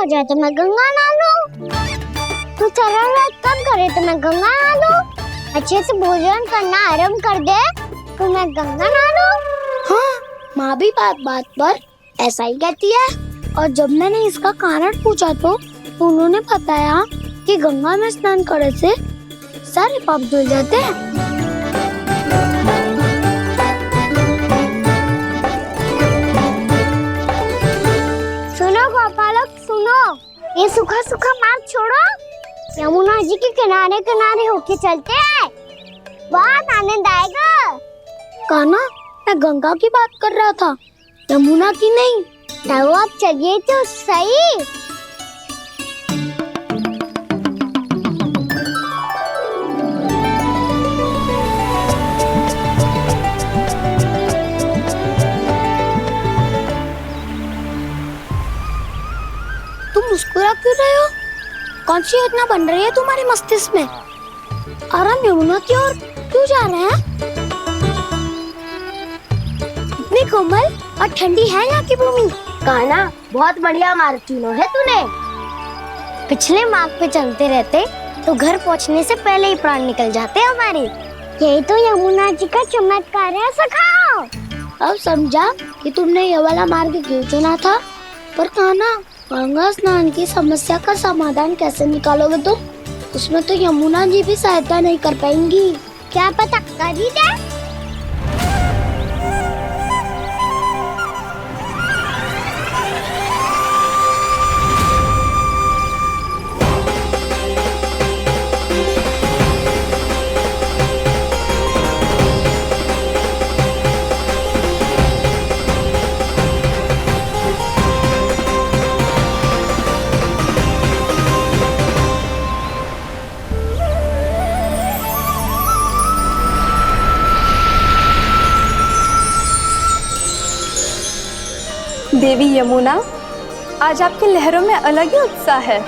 हो जाए तो मैं गंगा नहा लूं। तू सारा रात काम करे तो मैं गंगा नहा लूं। अच्छे से भोजन करना आरंभ कर दे तो मैं गंगा नहा लूं। हाँ, माँ भी बात बात पर ऐसा ही कहती है। और जब मैंने इसका कारण पूछा तो उन्होंने बताया कि गंगा में स्नान करने से सारे पाप धुल जाते हैं। सुनो गोपालक सुनो, ये सूखा सूखा मार्ग छोड़ो, यमुना जी के किनारे किनारे होके चलते हैं, बहुत आनंद आएगा। कान्हा, मैं गंगा की बात कर रहा था, यमुना की नहीं। तो आप चलिए तो सही। तुम मुस्कुरा क्यों रहे हो? कौन सी योजना बन रही है तुम्हारे मस्तिष्क में? और हम यमुना की ओर क्यों जा रहे हैं? इतनी कोमल और ठंडी है यहाँ की भूमि। कान्हा, बहुत बढ़िया मार्ग चुना है तूने। पिछले मार्ग पे चलते रहते तो घर पहुँचने से पहले ही प्राण निकल जाते हमारे। यही तो यमुना जी का चमत्कार है सखाओ। अब समझा कि तुमने ये वाला मार्ग क्यों चुना था। पर कान्हा, गंगा स्नान की समस्या का समाधान कैसे निकालोगे तुम? उसमें तो यमुना जी भी सहायता नहीं कर पाएंगी। क्या पता कर ही दे। देवी यमुना, आज आपकी लहरों में अलग ही उत्साह है।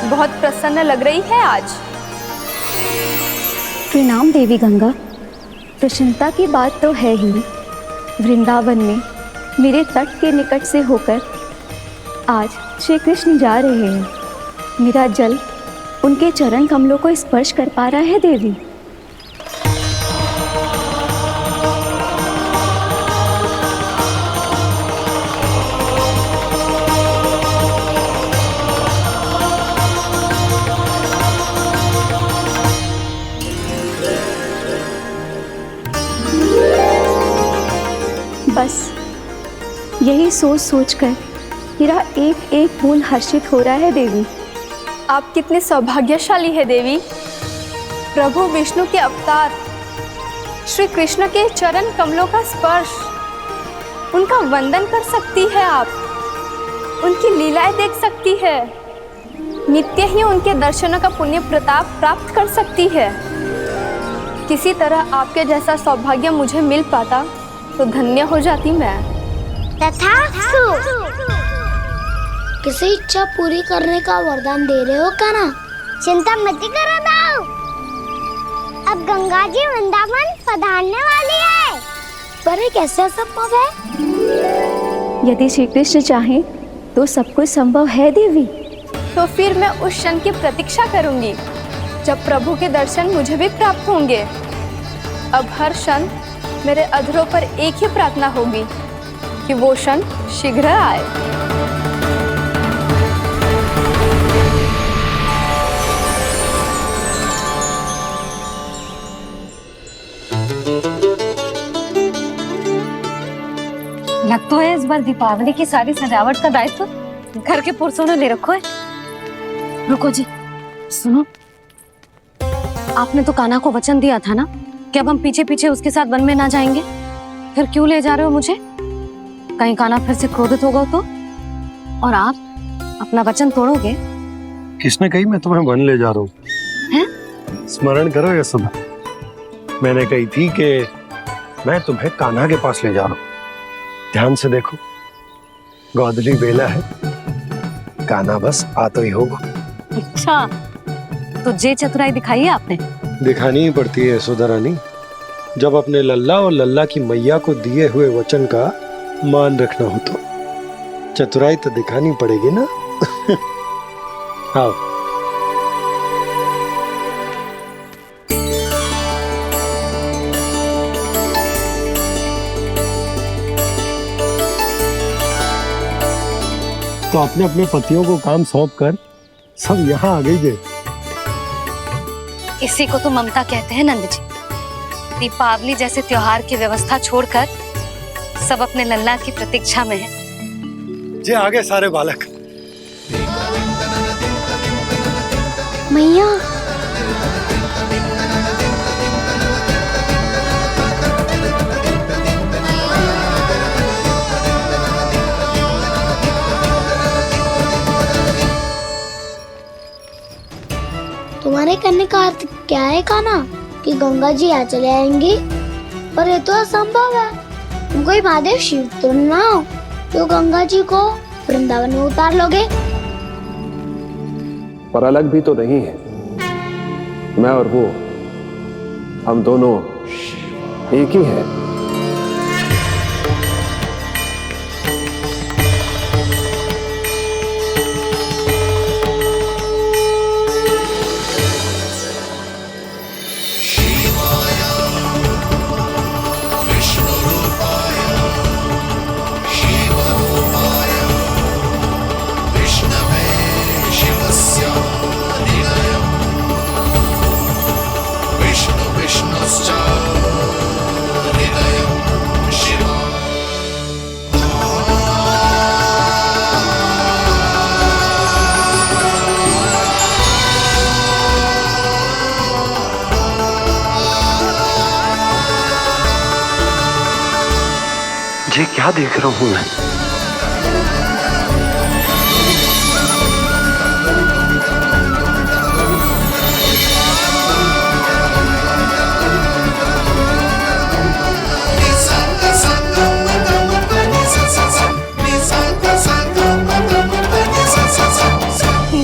बहुत प्रसन्न लग रही है आज। प्रणाम देवी गंगा। प्रसन्नता की बात तो है ही। वृंदावन में मेरे तट के निकट से होकर आज श्री कृष्ण जा रहे हैं। मेरा जल उनके चरण कमलों को स्पर्श कर पा रहा है देवी। बस यही सोच सोचकर मेरा एक एक फूल हर्षित हो रहा है देवी। आप कितने सौभाग्यशाली है देवी। प्रभु विष्णु के अवतार श्री कृष्ण के चरण कमलों का स्पर्श, उनका वंदन कर सकती है आप, उनकी लीलाएं देख सकती है, नित्य ही उनके दर्शनों का पुण्य प्रताप प्राप्त कर सकती है। किसी तरह आपके जैसा सौभाग्य मुझे मिल पाता तो धन्य हो जाती मैं। तथास्तु। किसी इच्छा पूरी करने का वरदान दे रहे हो कान्हा? चिंता मत करो दाऊ। अब गंगा जी वृंदावन पधारने वाली है। पर ये कैसे संभव है? यदि श्री कृष्ण चाहे तो सब कुछ संभव है देवी। तो फिर मैं उस क्षण की प्रतीक्षा करूंगी जब प्रभु के दर्शन मुझे भी प्राप्त होंगे। अब हर क्षण मेरे अधरों पर एक ही प्रार्थना होगी कि वो क्षण शीघ्र आए। लगता है इस बार दीपावली की सारी सजावट का दायित्व घर के पुरुषों ने ले रखो है। रुको जी, सुनो, आपने तो कान्हा को वचन दिया था ना कि अब हम पीछे पीछे उसके साथ वन में ना जाएंगे। फिर क्यों ले जा रहे हो मुझे? कहीं कान्हा फिर से क्रोधित होगा तो? और आप अपना वचन तोड़ोगे? किसने कही मैं तुम्हें वन ले जा रहा हूँ? स्मरण करो यशोदा, मैंने कही थी कि मैं तुम्हें कान्हा के पास ले जा रहा हूँ। ध्यान से देखो, गोदली बेला है, कान्हा बस आ तो ही होगा। अच्छा, तो जे चतुराई दिखाई है आपने? दिखानी ही पड़ती है यशोदा रानी, जब अपने लल्ला और लल्ला की मैया को दिए हुए वचन का मान रखना हो तो। चतुराई तो दिखानी पड़ेगी ना। आओ। तो अपने अपने पतियों को काम सौंप कर सब यहाँ आ गई थे। इसी को तो ममता कहते हैं नंद जी। दीपावली जैसे त्योहार की व्यवस्था छोड़कर सब अपने लल्ला की प्रतीक्षा में हैं। जे आगे सारे बालक। मैया तुम्हारे करने का अर्थ क्या है कान्हा? कि गंगा जी यहाँ चले आएंगे? पर ये तो असंभव है। तुम कोई महादेव शिव तो ना हो तो गंगा जी को वृंदावन में उतार लोगे? पर अलग भी तो नहीं है। मैं और वो, हम दोनों एक ही हैं। ये क्या देख रहा हूं मैं?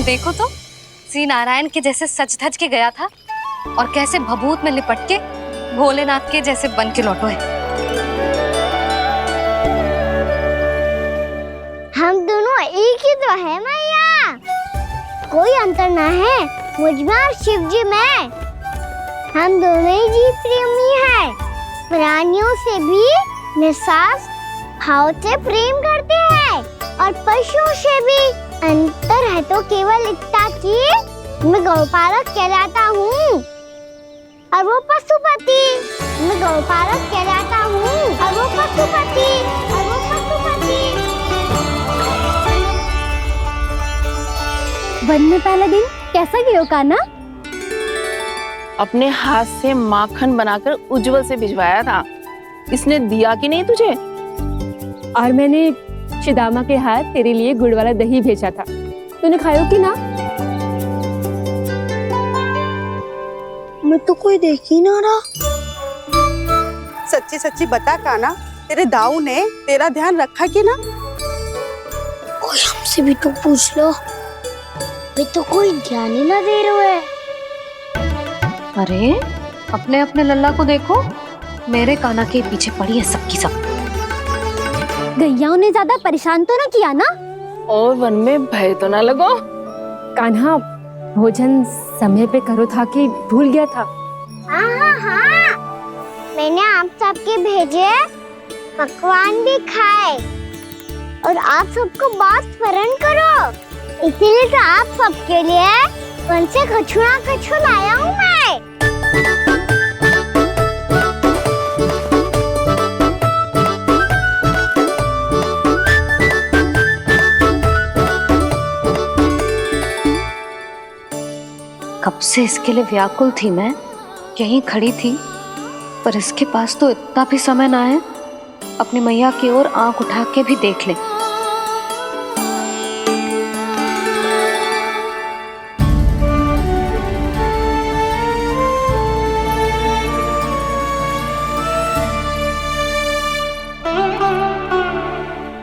देखो तो श्री नारायण के जैसे सज धज के गया था और कैसे भभूत में लिपट के भोलेनाथ के जैसे बन के लौटो है। हम दोनों एक ही तो है मैया, कोई अंतर ना है मुझ में और शिव जी में। हम दोनों ही जीव प्रेमी हैं, प्राणियों से भी निस्वार्थ भाव से प्रेम करते हैं और पशुओं से भी। अंतर है तो केवल इतना कि मैं गौपालक कहलाता हूँ और वो पशुपति। मैं गौपालक कहलाता हूँ और वो पशुपति। वन में पहला दिन कैसा गया कान्हा? अपने हाथ से माखन बनाकर उज्जवल से भिजवाया था। इसने दिया कि नहीं तुझे? और मैंने शिदामा के हाथ तेरे लिए गुड़ वाला दही भेजा था, तूने खायो कि ना? मैं तो कोई देख ही ना रहा। सच्ची सच्ची बता कान्हा, तेरे दाऊ ने तेरा ध्यान रखा कि ना? कोई हमसे भी तो पूछ लो, वे तो कोई ध्यान ही ना दे रहे हैं। अरे अपने अपने लल्ला को देखो, मेरे कान्हा के पीछे पड़ी है सबकी सब। गैयाओं ने ज्यादा परेशान तो ना किया ना? और वन में भय तो ना लगो? कान्हा भोजन समय पे करो था कि भूल गया था? हाँ, मैंने आप सबके भेजे पकवान भी खाए और आप सबको बात स्मरण करो, इसीलिए तो आप सबके लिए वन से कछुआ लाया हूँ मैं। कब से इसके लिए व्याकुल थी मैं, यहीं खड़ी थी, पर इसके पास तो इतना भी समय ना है अपनी मैया की ओर आंख उठा के भी देख ले।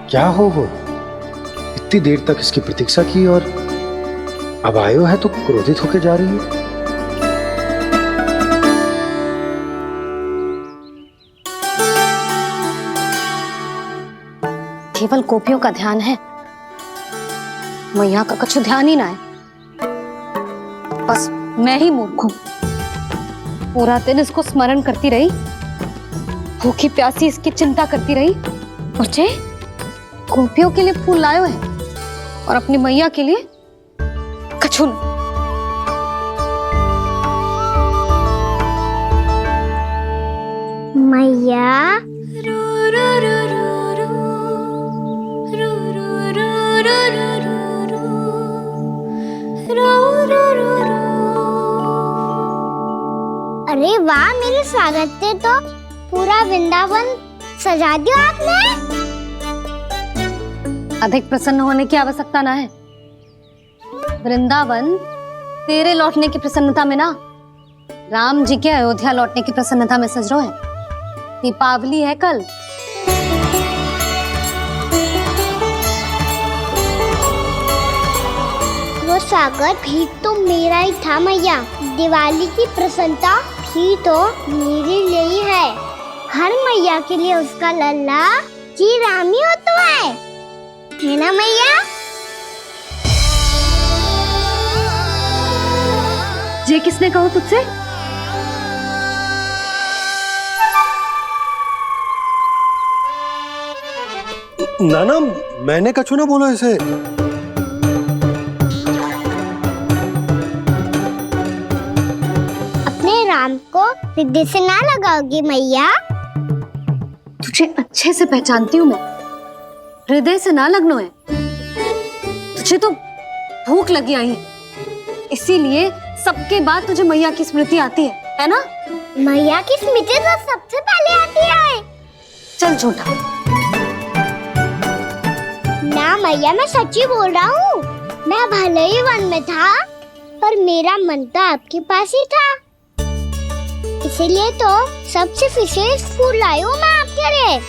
क्या हो वो? इतनी देर तक इसकी प्रतीक्षा की और अब आयो है तो क्रोधित होकर जा रही है। केवल गोपियों का ध्यान है मैया का कुछ ध्यान ही ना है। बस मैं ही मूर्ख हूँ। पूरा दिन इसको स्मरण करती रही, भूखी प्यासी इसकी चिंता करती रही, और जे गोपियों के लिए फूल लायो है और अपनी मैया के लिए कछु न। मैया अरे वाह, मेरे स्वागत पे तो पूरा वृंदावन सजा दिया आपने। अधिक प्रसन्न होने की आवश्यकता ना है। वृंदावन तेरे लौटने की प्रसन्नता में ना, राम जी के अयोध्या लौटने की प्रसन्नता में सज रहे हैं। दीपावली है कल। वो स्वागत भी तो मेरा ही था मैया। दिवाली की प्रसन्नता भी तो मेरे लिए ही है। हर मैया के लिए उसका लल्ला जी राम ही होता है ना मैया? ये किसने कहा तुझसे? नाना, मैंने कछु ना बोला इसे। अपने राम को हृदय से ना लगाओगी मैया? तुझे अच्छे से पहचानती हूँ मैं, हृदय से ना लगनो है। तुझे तो भूख लगी आई है, इसीलिए सबके बाद तुझे मैया की स्मृति आती है ना? मैया की स्मृति तो सबसे पहले आती है। चल झूठा। ना मैया, मैं सच्ची बोल रहा हूँ। मैं भले ही वन में था, पर मेरा मन तो आपके पास ही था। इसीलिए तो सबसे विशेष फूल लाई हूँ मैं आपके लिए।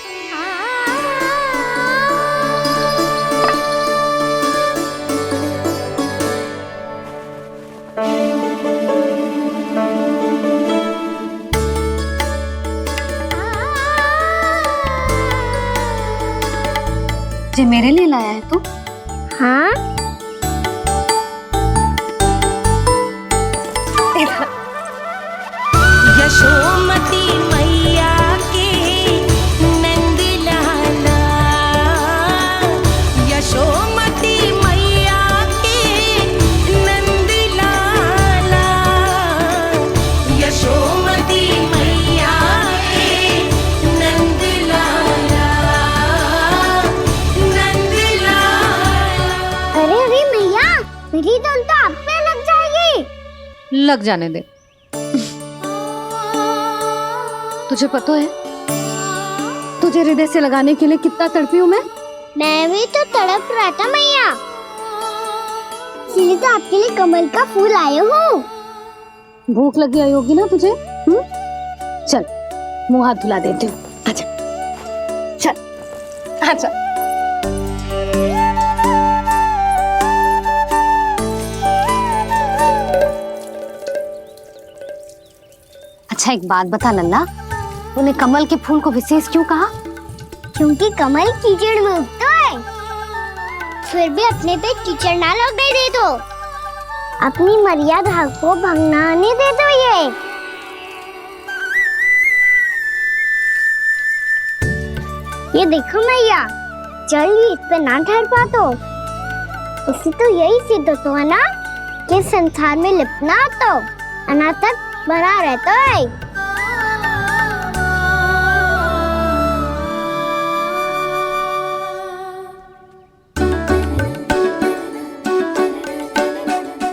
ये मेरे लिए लाया है तू? हाँ, यशोमती मैया के नंद लाला, यशोमती मैया के नंद लाला, यशोमती मैया के नंद लाला, नंद लाला। अरे अरे मैया, मेरी धुन तो आप पे लग जाएगी। लग जाने दे। तुझे पता है तुझे हृदय से लगाने के लिए कितना तड़पी हूँ मैं भी तो तड़प रहा था मैया, इसलिए तो आपके लिए कमल का फूल आया हूँ। भूख लगी आई होगी ना तुझे? चल मुंह हाथ धुला देती हूँ। आजा, चल आजा। अच्छा एक बात बता लल्ला, तूने कमल के फूल को विशेष क्यों कहा? क्योंकि कमल कीचड़ में उगता है, फिर भी अपने पे कीचड़ ना लगने दे दो। अपनी मर्यादा को भंगना नहीं दे दो। ये देखो मैया, जल भी इस पे ना ठहर पा तो इससे तो यही सिद्ध होता है ना कि संसार में लिपना तो अनाथ तक बना रहता है।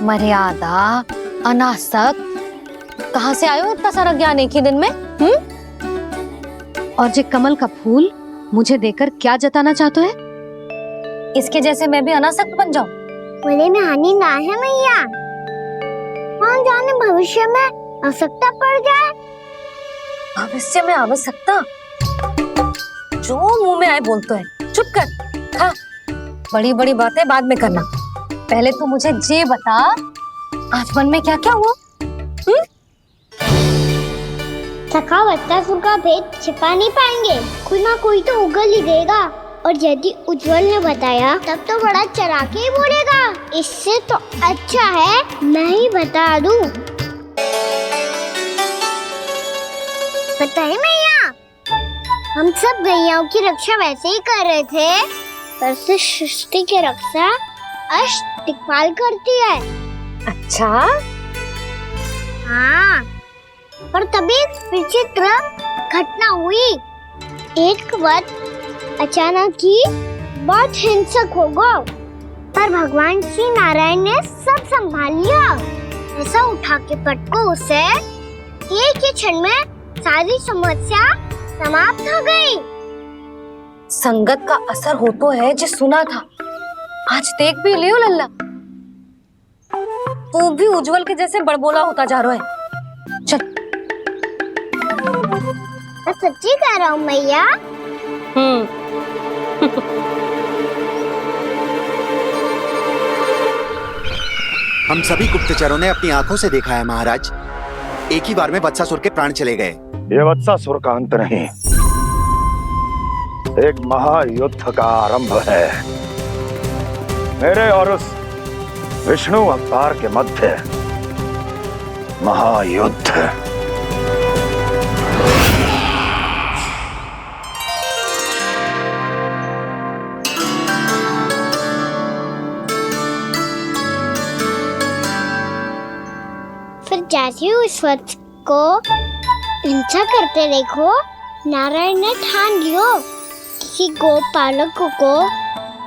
मर्यादा, अनासक, कहाँ से आयो इतना सारा ज्ञान एक ही दिन में? और ये कमल का फूल मुझे देकर क्या जताना चाहते है? इसके जैसे मैं भी अनासक्त बन जाऊं? बोले में हानि ना है मैया, कौन जाने भविष्य में आवश्यकता पड़ जाए। भविष्य में आवश्यकता? जो मुंह में आए बोलते हैं, चुप कर। हाँ, बड़ी बड़ी बातें बाद में करना, पहले तू मुझे ये बता आज मन में क्या क्या हुआ? सखा बच्चा का भेद छिपा नहीं पाएंगे, कोई ना कोई तो उगल ही देगा। और यदि उज्जवल ने बताया तब तो बड़ा चढ़ा के ही बोलेगा। इससे तो अच्छा है मैं ही बता दूं। पता है मैया, हम सब गैयाओं की रक्षा वैसे ही कर रहे थे, पर से सृष्टि की रक्षा दिक्पाल करती है। अच्छा, हाँ, पर तभी एक विचित्र घटना हुई। एक वक्त अचानक ही बहुत हिंसक हो गया, पर भगवान श्री नारायण ने सब संभाल लिया। ऐसा उठा के पटको उसे एक ही क्षण में सारी समस्या समाप्त हो गई। संगत का असर हो तो है जो सुना था। आज देख भी लियो लल्ला, तू भी उज्जवल के जैसे बड़बोला होता जा रहा है। चल। मैं सच्ची कह रहा हूँ मैया। हम सभी गुप्तचरों ने अपनी आंखों से देखा है महाराज, एक ही बार में वत्सासुर के प्राण चले गए। ये वत्सासुर का अंत नहीं, एक महायुद्ध का आरंभ है। मेरे और उस विष्णु अवतार के मध्य महायुद्ध। फिर जैसे ही उस वत्स को हिंसा करते देखो, नारायण ने ठान लियो किसी गोपालक को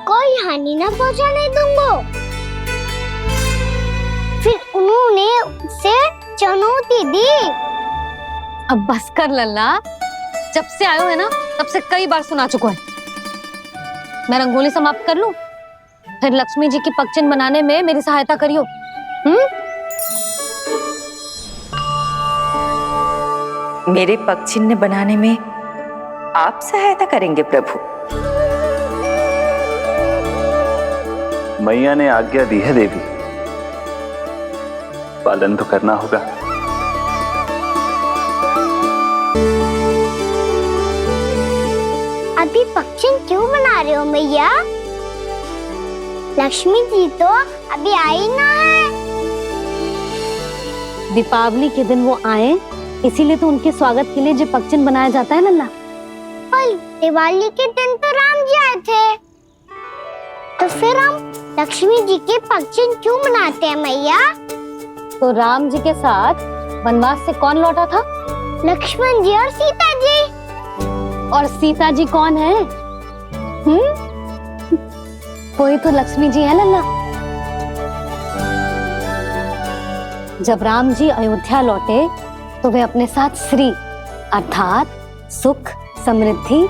कोई हानि न पहुंचाने दूंगा। फिर उन्होंने उसे चुनौती दी। अब बस कर लल्ला, जब से आयो है ना तब से कई बार सुना चुका है। मैं रंगोली समाप्त कर लूं, फिर लक्ष्मी जी की पगचिन बनाने में मेरी सहायता करियो। मेरे पगचिन्ह बनाने में आप सहायता करेंगे प्रभु? मैया ने आज्ञा दी है देवी, पालन तो करना होगा। अभी पक्षी क्यों बना रहे हो मैया? लक्ष्मी जी तो अभी आई ना है। दीपावली के दिन वो आए, इसीलिए तो उनके स्वागत के लिए जो पगचिन बनाया जाता है लल्ला। पर दिवाली के दिन तो राम जी आए थे, तो फिर हम लक्ष्मी जी के पगचिन क्यों बनाते हैं मैया? तो राम जी के साथ वनवास से कौन लौटा था? लक्ष्मण जी और सीता जी। और सीता जी कौन है? वही तो लक्ष्मी जी है लल्ला। जब राम जी अयोध्या लौटे तो वे अपने साथ श्री अर्थात सुख, समृद्धि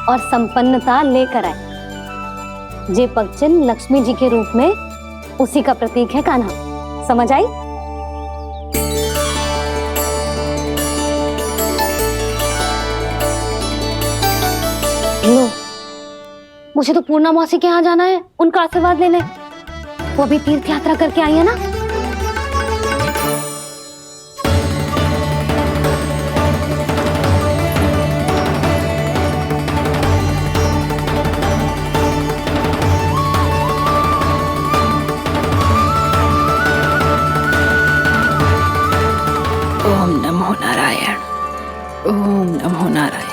और संपन्नता लेकर आए। जे पगचिन लक्ष्मी जी के रूप में उसी का प्रतीक है कान्हा। समझ आई? लो, मुझे तो पूर्णा मौसी के यहाँ जाना है, उनका आशीर्वाद लेने। वो भी तीर्थ यात्रा करके आई है ना। ओम नमो नारायण, ओम नमो नारायण।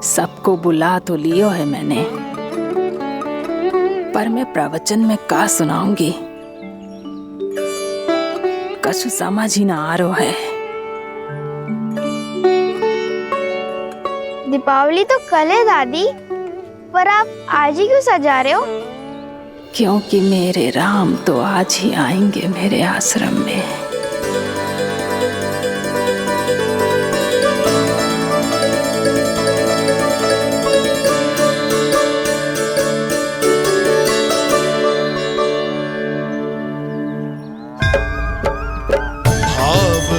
सबको बुला तो लियो है मैंने, पर मैं प्रवचन में का सुनाऊंगी, कछु समझ ही ना आ रहा है। दीपावली तो कल है दादी, पर आप आज ही क्यों सजा रहे हो? क्योंकि मेरे राम तो आज ही आएंगे मेरे आश्रम में।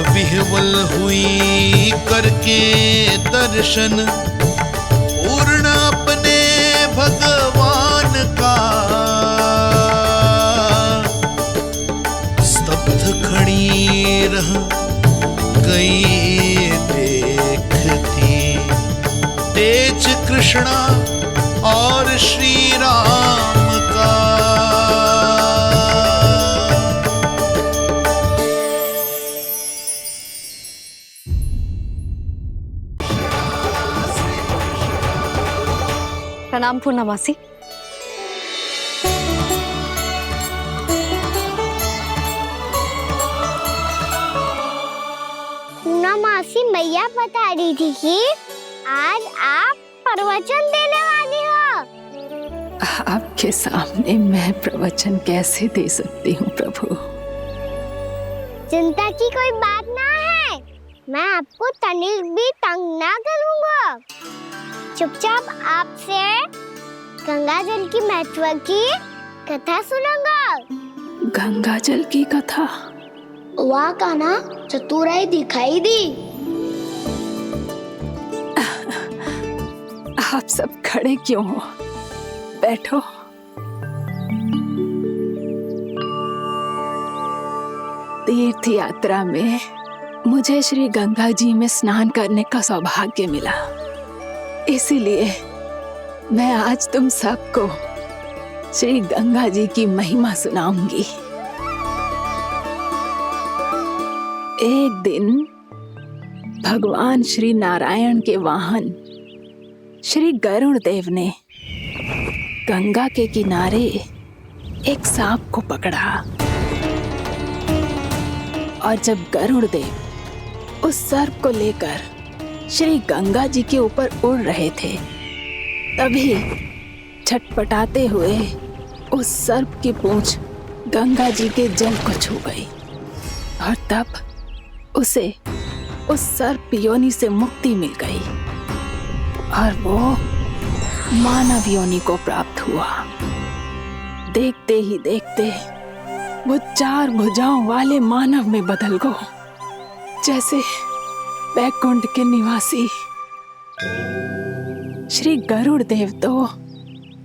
विह्वल हुई करके दर्शन, पूर्ण अपने भगवान का, स्तब्ध खड़ी रह गई देखती तेज कृष्ण कृष्णा और श्री राम का। प्रणाम पूर्णमासी। पूर्णमासी मैया बता रही थी कि आज आप प्रवचन देने वाली हो। आपके सामने मैं प्रवचन कैसे दे सकती हूँ प्रभु? चिंता की कोई बात ना है, मैं आपको तनिक भी तंग ना करूँगा। चुपचाप आपसे गंगा जल की महत्व की कथा सुनूंगा। गंगा जल की कथा? वाह कान्हा, चतुराई दिखाई दी। आप सब खड़े क्यों हो? बैठो। तीर्थ यात्रा में मुझे श्री गंगा जी में स्नान करने का सौभाग्य मिला, इसीलिए मैं आज तुम सबको श्री गंगा जी की महिमा सुनाऊंगी। एक दिन भगवान श्री नारायण के वाहन श्री गरुड़ देव ने गंगा के किनारे एक सांप को पकड़ा, और जब गरुड़ देव उस सर्प को लेकर श्री गंगा जी के ऊपर उड़ रहे थे, तभी छटपटाते हुए उस सर्प की पूंछ गंगा जी के जल को छू गई, और तब उसे उस सर्प योनि से मुक्ति मिल गई और वो मानव योनि को प्राप्त हुआ। देखते ही देखते वो 4 भुजाओं वाले मानव में बदल गो, जैसे बैकुंठ के निवासी। श्री गरुड़ देव तो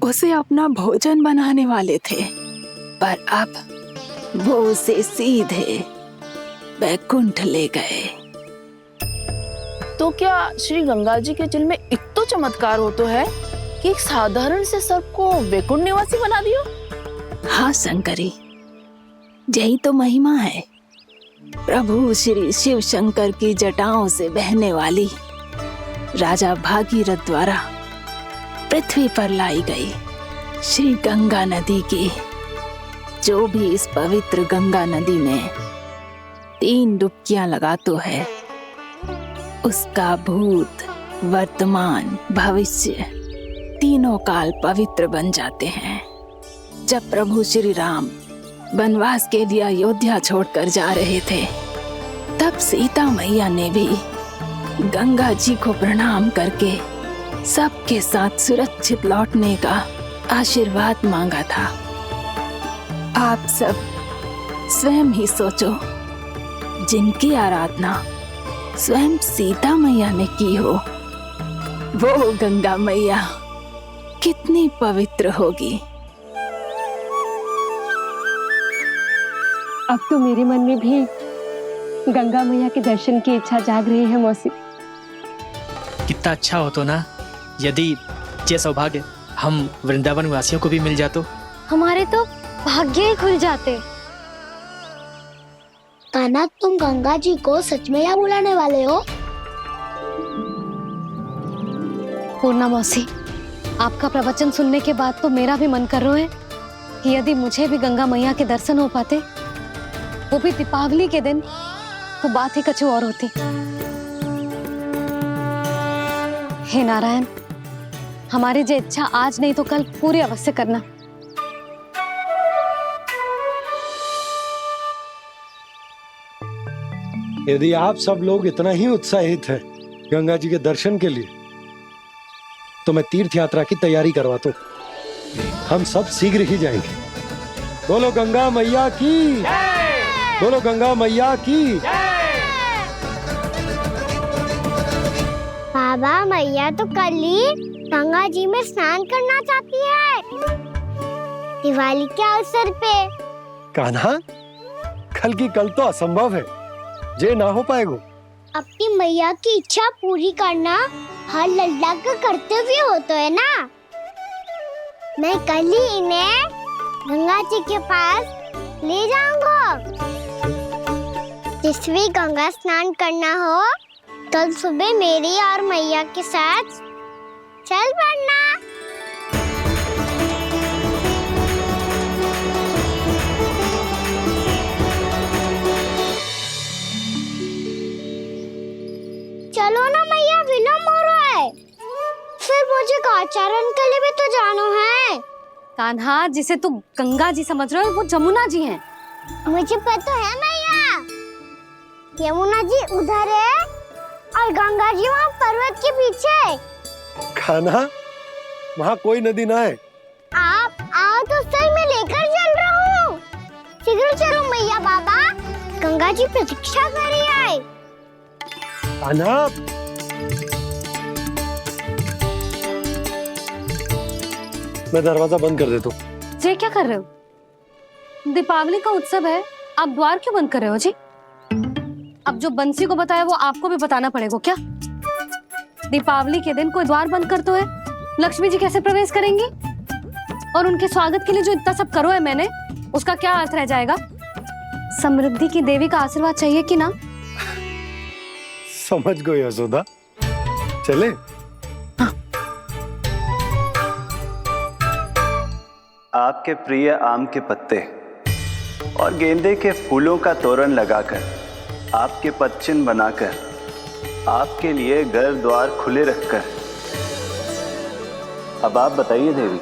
उसे अपना भोजन बनाने वाले थे, पर अब वो उसे सीधे बैकुंठ ले गए। तो क्या श्री गंगा जी के जल में इतना चमत्कार हो तो है कि एक साधारण से सर्प को वैकुंठ निवासी बना दियो? हाँ शंकरी, यही तो महिमा है। प्रभु श्री शिव शंकर की जटाओं से बहने वाली राजा भागीरथ द्वारा पृथ्वी पर लाई गई श्री गंगा नदी की, जो भी इस पवित्र गंगा नदी में 3 डुबकियां लगातो है, उसका भूत, वर्तमान, भविष्य तीनों काल पवित्र बन जाते हैं। जब प्रभु श्री राम वनवास के लिए अयोध्या छोड़कर जा रहे थे, तब सीता मैया ने भी गंगा जी को प्रणाम करके सबके साथ सुरक्षित लौटने का आशीर्वाद मांगा था। आप सब स्वयं ही सोचो, जिनकी आराधना स्वयं सीता मैया ने की हो, वो गंगा मैया कितनी पवित्र होगी। अब तो मेरे मन में भी गंगा मैया के दर्शन की इच्छा जाग रही है मौसी। कितना अच्छा हो तो ना यदि ये सौभाग्य हम वृंदावन वासियों को भी मिल जातो। हमारे तो भाग्य ही खुल जाते। कान्हा, तुम गंगा जी को सच में यहाँ बुलाने वाले हो? पूर्णा मौसी, आपका प्रवचन सुनने के बाद तो मेरा भी मन कर रहा है कि यदि मुझे भी गंगा मैया के दर्शन हो पाते, वो भी दीपावली के दिन, तो बात ही कुछ और होती। हे नारायण, हमारी जो इच्छा आज नहीं तो कल पूरी अवश्य करना। यदि आप सब लोग इतना ही उत्साहित हैं गंगा जी के दर्शन के लिए, तो मैं तीर्थ यात्रा की तैयारी करवाता हूँ। हम सब शीघ्र ही जाएंगे। बोलो गंगा मैया की, बोलो गंगा मैया की। बाबा, मैया तो कल ही गंगा जी में स्नान करना चाहती है, दिवाली के अवसर पे। कान्हा, कल की कल तो असंभव है, जे ना हो पाएगा। अपनी मैया की इच्छा पूरी करना हर लल्ला का कर्तव्य होता है ना। मैं कल ही इन्हें गंगा जी के पास ले जाऊंगा। जिस भी गंगा स्नान करना हो कल सुबह मेरी और मैया के साथ चल पड़ना। चलो ना मैया, विलम्ब हो रहा है। फिर मुझे काचारण के लिए भी तो जाना है। कान्हा, जिसे तू गंगा जी समझ रहे हो वो जमुना जी हैं। मुझे पता है मैया, यमुना जी उधर है और गंगा जी वहाँ पर्वत के पीछे। कान्हा, वहाँ कोई नदी ना है। आप आओ तो सही, मैं लेकर चल रहा हूँ। शीघ्र चलो मैया बाबा, गंगा जी प्रतीक्षा कर रही है। कान्हा, मैं दरवाजा बंद कर देता हूँ। जी क्या कर रहे हो? दीपावली का उत्सव है, आप द्वार क्यों बंद कर रहे हो जी? अब जो बंसी को बताया वो आपको भी बताना पड़ेगा क्या? दीपावली के दिन कोई द्वार बंद कर तो है, लक्ष्मी जी कैसे प्रवेश करेंगी? और उनके स्वागत के लिए जो इतना सब करो है मैंने, उसका क्या अर्थ रह जाएगा? समृद्धि की देवी का आशीर्वाद चाहिए कि ना? समझ गई यशोदा, चले। आपके प्रिय आम के पत्ते और गेंदे के फूलों का तोरण लगाकर, आपके पदचिन्ह बनाकर, आपके लिए घर द्वार खुले रखकर, अब आप बताइए देवी,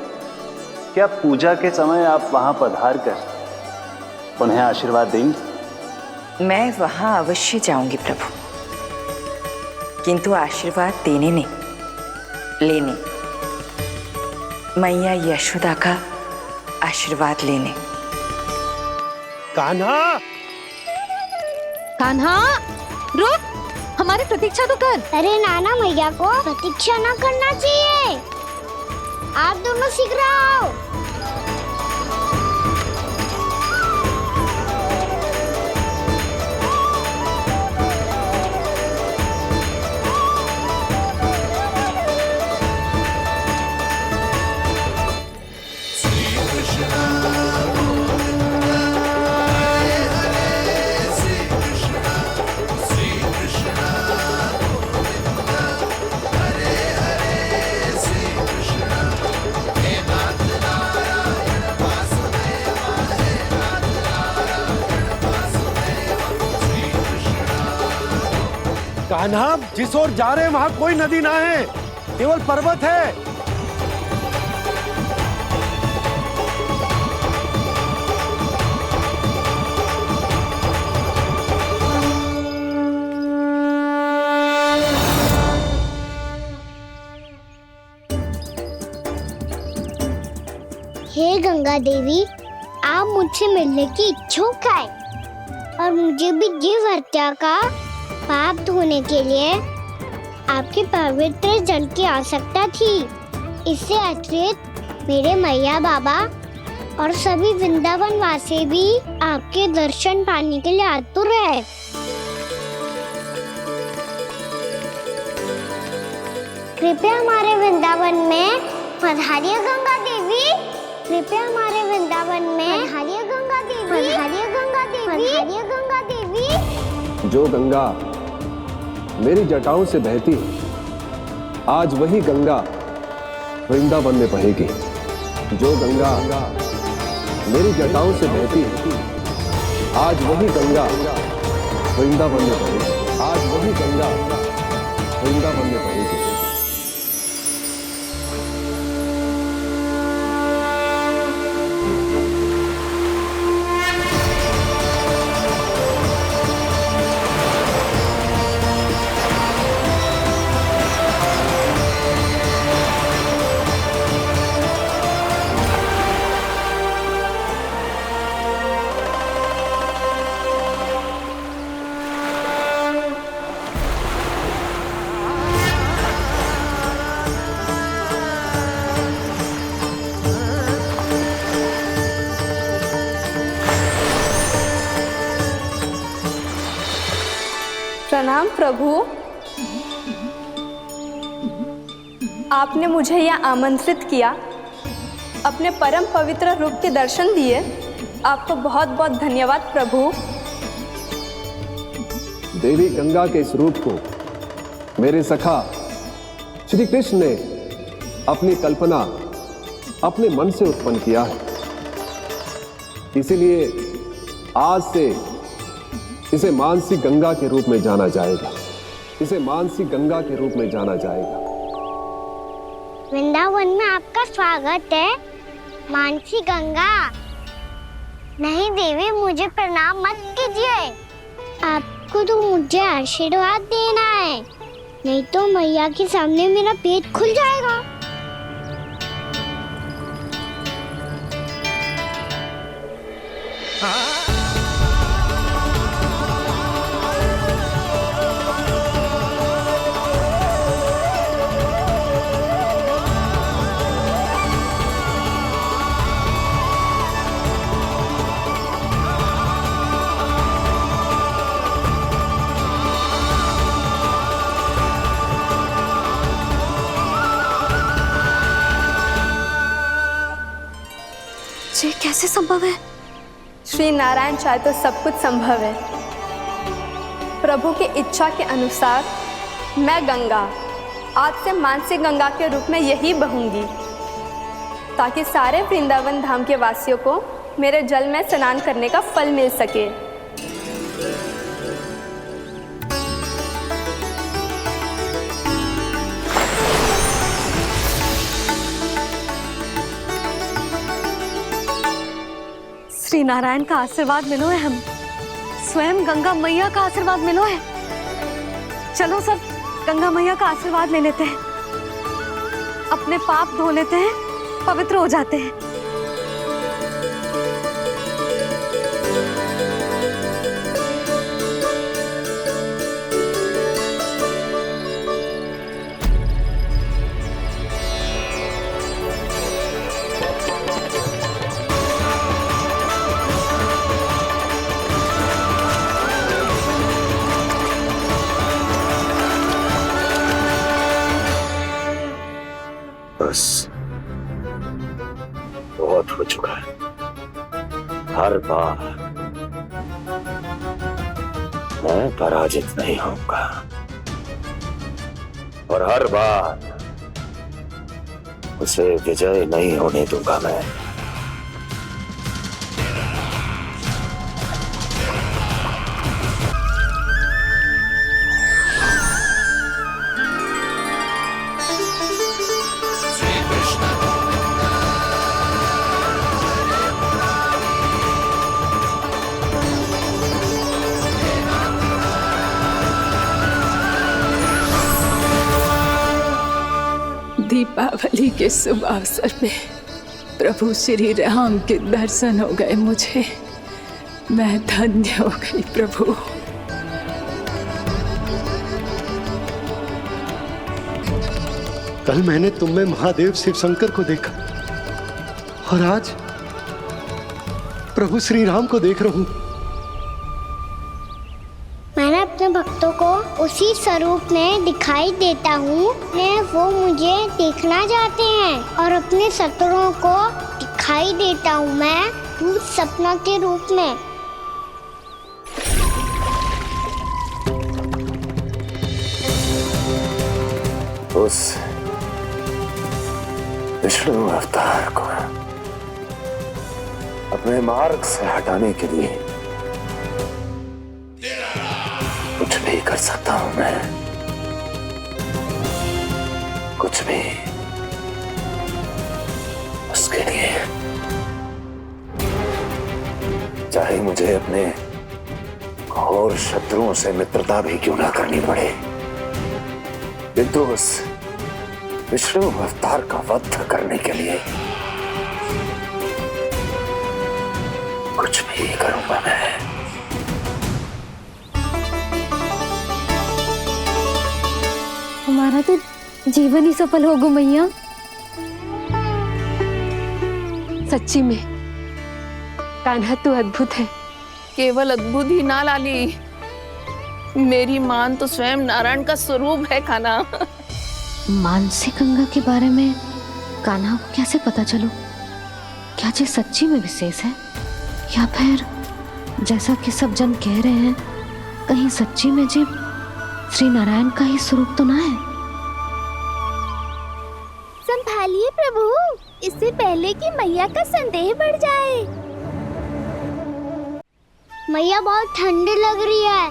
क्या पूजा के समय आप वहां पधार कर उन्हें आशीर्वाद देंगी? मैं वहां अवश्य जाऊंगी प्रभु, किंतु आशीर्वाद देने नहीं, लेने। मैया यशोदा का आशीर्वाद लेने। कान्हा, कान्हा रुक, हमारी प्रतीक्षा तो कर। अरे नाना, मैया को प्रतीक्षा न करना चाहिए। आप दोनों शीघ्र आओ। कान्हा, जिस ओर जा रहे हैं वहां कोई नदी ना है, केवल पर्वत है। हे गंगा देवी, आप मुझसे मिलने की इच्छुक है और मुझे भी जीव हत्या का पाप धोने के लिए आपके पवित्र जल की आवश्यकता थी। इससे अतिरिक्त मेरे मैया बाबा और सभी वृंदावन वासी भी आपके दर्शन पाने के लिए आतुर है। कृपया हमारे वृंदावन में पधारिए गंगा देवी। कृपया हमारे वृंदावन में पधारिए गंगा देवी। पधारिए गंगा देवी। पधारिए गंगा देवी। जो गंगा मेरी जटाओं से बहती, आज वही गंगा वृंदावन में बहेगी। जो गंगा मेरी जटाओं से बहती, आज वही गंगा वृंदावन में बहेगी। आज वही गंगा वृंदावन में बहेगी। प्रणाम प्रभु। आपने मुझे यह आमंत्रित किया, अपने परम पवित्र रूप के दर्शन दिए। आपको बहुत बहुत धन्यवाद प्रभु। देवी गंगा के इस रूप को मेरे सखा श्री कृष्ण ने अपनी कल्पना अपने मन से उत्पन्न किया है, इसीलिए आज से इसे मानसी गंगा के रूप में जाना जाएगा। इसे मानसी गंगा के रूप में जाना जाएगा। वृंदावन में आपका स्वागत है मानसी गंगा। नहीं देवी, मुझे प्रणाम मत कीजिए। आपको तो मुझे आशीर्वाद देना है, नहीं तो मैया के सामने मेरा पेट खुल जाएगा। ये कैसे संभव है? श्री नारायण चाहे तो सब कुछ संभव है। प्रभु की इच्छा के अनुसार मैं गंगा आज से मानसी गंगा के रूप में यही बहूंगी, ताकि सारे वृंदावन धाम के वासियों को मेरे जल में स्नान करने का फल मिल सके। श्री नारायण का आशीर्वाद मिलो है, हम स्वयं गंगा मैया का आशीर्वाद मिलो है। चलो सब गंगा मैया का आशीर्वाद ले लेते हैं, अपने पाप धो लेते हैं, पवित्र हो जाते हैं। बस बहुत हो चुका है। हर बार मैं पराजित नहीं होऊंगा और हर बार उसे विजय नहीं होने दूंगा मैं। दीपावली के शुभ अवसर पे प्रभु श्री राम के दर्शन हो गए मुझे। मैं धन्य हो गई प्रभु। कल मैंने तुम में महादेव शिव शंकर को देखा और आज प्रभु श्री राम को देख रहा हूं। मैंने अपने भक्तों को उसी स्वरूप में दिखाई देता हूँ, वो मुझे देखना चाहते हैं और अपने शत्रुओं को दिखाई देता हूँ मैं भूत सपना के रूप में। उस विष्णु अवतार को अपने मार्ग से हटाने के लिए कुछ भी कर सकता हूं मैं, कुछ भी। उसके लिए चाहे मुझे अपने घोर शत्रुओं से मित्रता भी क्यों ना करनी पड़े, किंतु उस विष्णु अवतार का वध करने के लिए कुछ भी करूंगा मैं। हमारा तो जीवन ही सफल होगा मैया। सच्ची में कान्हा तू अद्भुत है। केवल अद्भुत ही ना लाली, मेरी मान तो स्वयं नारायण का स्वरूप है कान्हा। मानसी गंगा के बारे में कान्हा को कैसे पता चलो? क्या ये सच्ची में विशेष है या फिर जैसा कि सब जन कह रहे हैं कहीं सच्ची में जी श्री नारायण का ही स्वरूप तो ना है? संभालिए प्रभु, इससे पहले कि मैया का संदेह बढ़ जाए। मैया बहुत ठंडी लग रही है,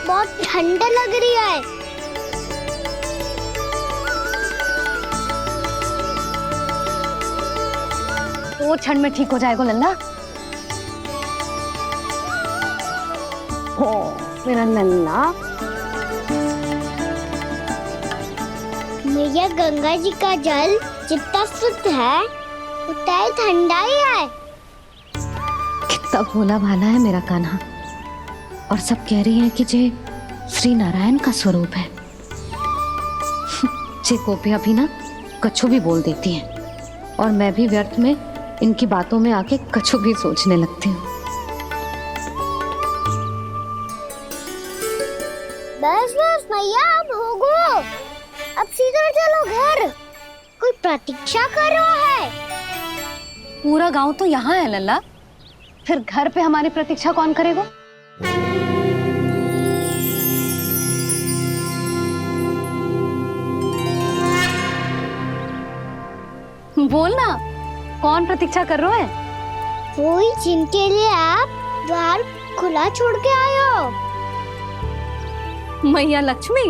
बहुत ठंडा लग रही है। वो क्षण में ठीक हो जाएगा लल्ला। ओ मेरा लल्ला। मैया गंगा जी का जल जितना शुद्ध है उतना ही ठंडा ही है। कितना भोला भाला है मेरा कान्हा। और सब कह रही हैं कि जे श्री नारायण का स्वरूप है। जे गोपियां भी ना कछु भी बोल देती हैं और मैं भी व्यर्थ में इनकी बातों में आके कछु भी सोचने लगती हूँ। बस बस मैया, अब हो गो, अब सीधा चलो घर। कोई प्रतीक्षा कर रहा है। पूरा गांव तो यहाँ है लल्ला, फिर घर पे हमारी प्रतीक्षा कौन करेगा? बोल ना, कौन प्रतीक्षा कर रहा है? कोई जिनके लिए आप द्वार खुला छोड़ के आए हो। मैया लक्ष्मी।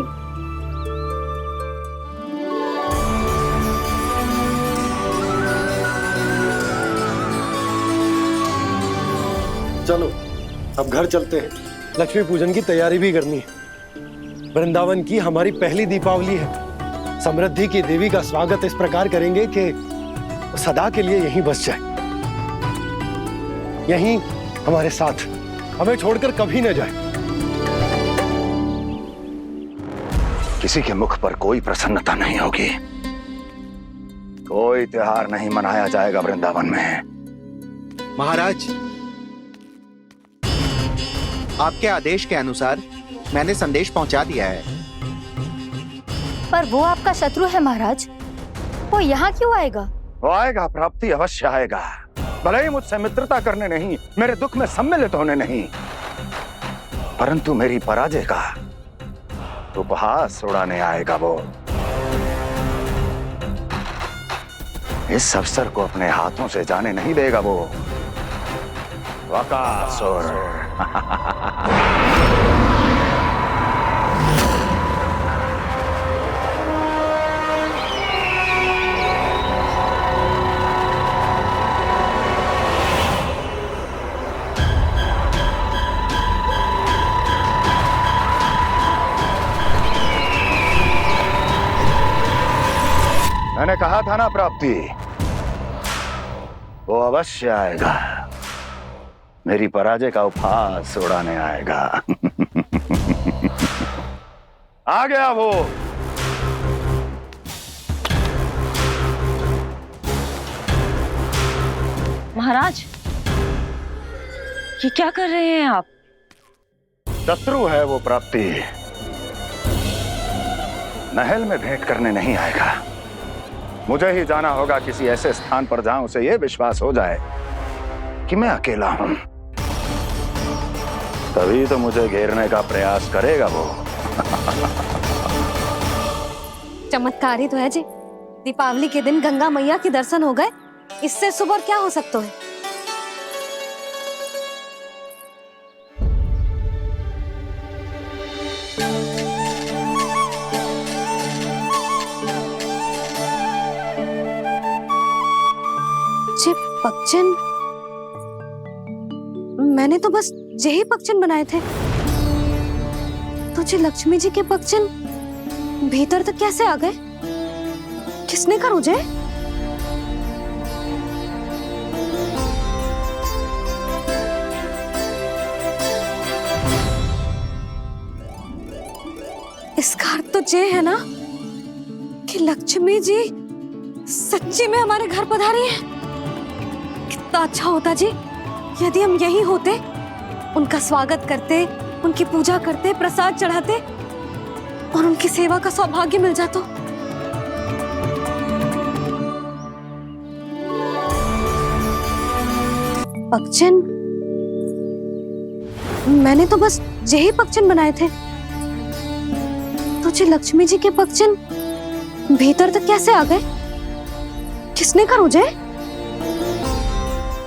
चलो अब घर चलते हैं। लक्ष्मी पूजन की तैयारी भी करनी है। वृंदावन की हमारी पहली दीपावली है। समृद्धि की देवी का स्वागत इस प्रकार करेंगे कि सदा के लिए यहीं बस जाए, यहीं हमारे साथ, हमें छोड़कर कभी न जाए। किसी के मुख पर कोई प्रसन्नता नहीं होगी, कोई त्योहार नहीं मनाया जाएगा वृंदावन में। महाराज, आपके आदेश के अनुसार मैंने संदेश पहुंचा दिया है। पर वो आपका शत्रु है महाराज, वो यहाँ क्यों आएगा? वो आएगा, प्राप्ति अवश्य आएगा। भले ही मुझसे मित्रता करने नहीं, मेरे दुख में सम्मिलित होने नहीं, परंतु मेरी पराजय का उपहास उड़ाने आएगा वो। इस अवसर को अपने हाथों से जाने नहीं देगा वो। वकासुर। मैंने कहा था ना प्राप्ति, वो अवश्य आएगा, मेरी पराजय का उपहास उड़ाने आएगा। आ गया वो। महाराज, ये क्या कर रहे हैं आप? शत्रु है वो प्राप्ति, महल में भेंट करने नहीं आएगा। मुझे ही जाना होगा किसी ऐसे स्थान पर जहां उसे यह विश्वास हो जाए कि मैं अकेला हूं, तभी तो मुझे घेरने का प्रयास करेगा वो। चमत्कार ही तो है जी। दीपावली के दिन गंगा मैया के दर्शन हो गए, इससे शुभ और क्या हो सकता है? जे पक्षन, मैंने तो बस यही पक्षन बनाए थे, तो जे लक्ष्मी जी के पक्षन भीतर तक कैसे आ गए? किसने कर मुझे? इसका अर्थ तो ये है ना कि लक्ष्मी जी सच्ची में हमारे घर पधारी है। कितना अच्छा होता जी यदि हम यहीं होते, उनका स्वागत करते, उनकी पूजा करते, प्रसाद चढ़ाते और उनकी सेवा का सौभाग्य मिल जाता। पक्षन, मैंने तो बस यही पक्षन बनाए थे। तो जी लक्ष्मी जी के पक्षन भीतर तक कैसे आ गए? किसने कर मुझे?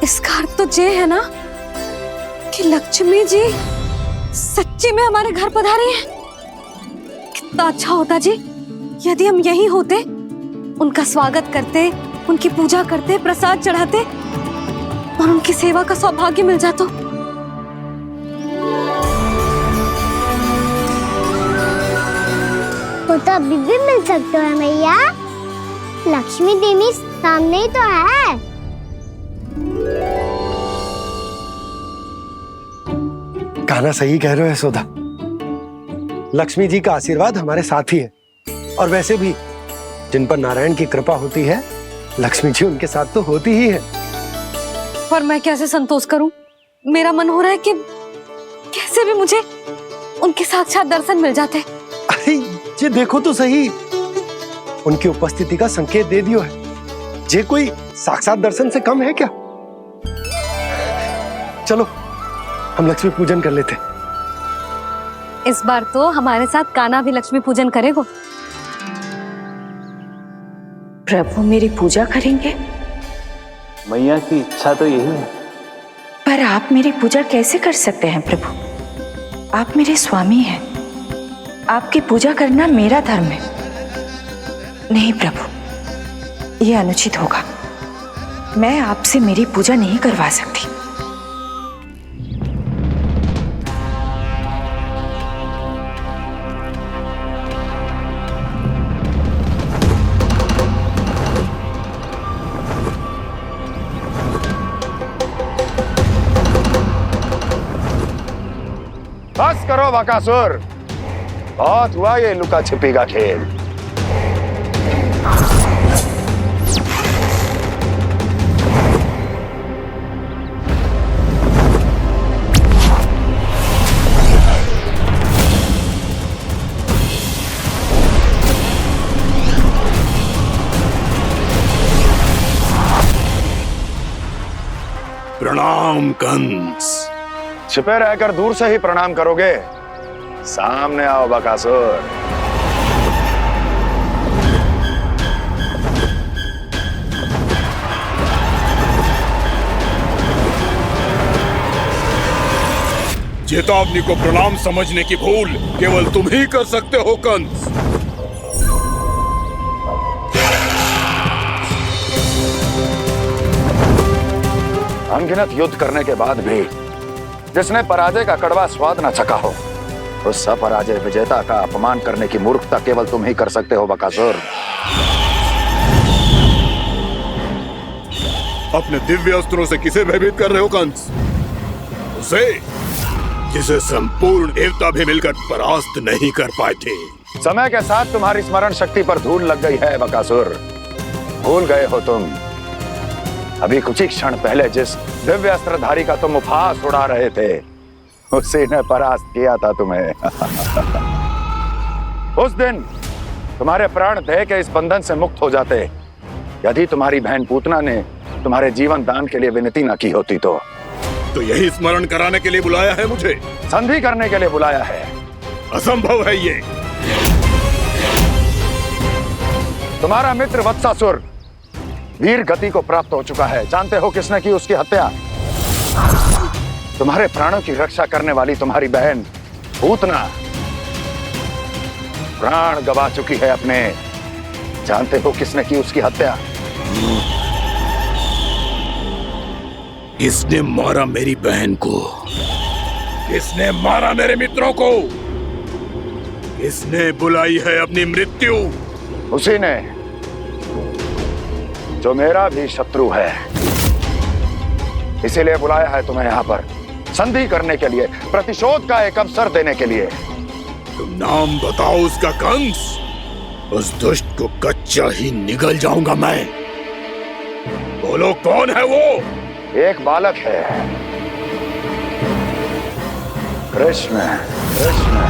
इसका अर्थ तो ये है ना कि लक्ष्मी जी सच्ची में हमारे घर पधारी हैं। कितना अच्छा होता जी यदि हम यही होते, उनका स्वागत करते, उनकी पूजा करते, प्रसाद चढ़ाते और उनकी सेवा का सौभाग्य मिल जाता। वो तो अभी भी मिल सकते हैं मैया। लक्ष्मी देवी सामने ही तो है। कान्हा सही कह रहे हो यशोदा। लक्ष्मी जी का आशीर्वाद हमारे साथ ही है, और वैसे भी जिन पर नारायण की कृपा होती है, लक्ष्मी जी उनके साथ तो होती ही है। पर मैं कैसे संतोष करूं? मेरा मन हो रहा है कि कैसे भी मुझे उनके साक्षात दर्शन मिल जाते। अरे ये देखो तो सही, उनकी उपस्थिति का संकेत दे दियो है। ये कोई साक्षात दर्शन से कम है क्या? चलो हम लक्ष्मी पूजन कर लेते। इस बार तो हमारे साथ कान्हा भी लक्ष्मी पूजन करेगा। प्रभु मेरी पूजा करेंगे? मैया की इच्छा तो यही है। पर आप मेरी पूजा कैसे कर सकते हैं प्रभु? आप मेरे स्वामी हैं। आपकी पूजा करना मेरा धर्म है। नहीं प्रभु, यह अनुचित होगा। मैं आपसे मेरी पूजा नहीं करवा सकती। बस करो बकासुर, बहुत हुआ ये लुका छिपी का खेल। प्रणाम कंस। छिपे रहकर दूर से ही प्रणाम करोगे? सामने आओ बकासुर। चेतावनी को प्रणाम समझने की भूल केवल तुम ही कर सकते हो कंस। अनगिनत युद्ध करने के बाद भी जिसने पराजय का कड़वा स्वाद न चखा हो, उस अपराजय विजेता का अपमान करने की मूर्खता केवल तुम ही कर सकते हो बकासुर। अपने दिव्य अस्त्रों से किसे भयभीत कर रहे हो कंस? उसे जिसे संपूर्ण देवता भी मिलकर परास्त नहीं कर पाए थे। समय के साथ तुम्हारी स्मरण शक्ति पर धूल लग गई है बकासुर। भूल गए हो तुम अभी कुछ ही क्षण पहले जिस दिव्य अस्त्रधारी का तुम उपहास उड़ा रहे थे, उसी ने परास्त किया था तुम्हें। उस दिन तुम्हारे प्राण देह के इस बंधन से मुक्त हो जाते यदि तुम्हारी बहन पूतना ने तुम्हारे जीवन दान के लिए विनती न की होती तो यही स्मरण कराने के लिए बुलाया है मुझे? संधि करने के लिए बुलाया है। असंभव है ये। तुम्हारा मित्र वत्सासुर वीर गति को प्राप्त हो चुका है। जानते हो किसने की उसकी हत्या? तुम्हारे प्राणों की रक्षा करने वाली तुम्हारी बहन पूतना प्राण गवा चुकी है अपने। जानते हो किसने की उसकी हत्या? किसने मारा मेरी बहन को? किसने मारा मेरे मित्रों को? किसने बुलाई है अपनी मृत्यु? उसी ने जो मेरा भी शत्रु है। इसीलिए बुलाया है तुम्हें यहाँ पर संधि करने के लिए, प्रतिशोध का एक अवसर देने के लिए। तुम नाम बताओ उसका कंस। उस दुष्ट को कच्चा ही निगल जाऊंगा मैं। बोलो कौन है वो? एक बालक है, कृष्ण कृष्ण,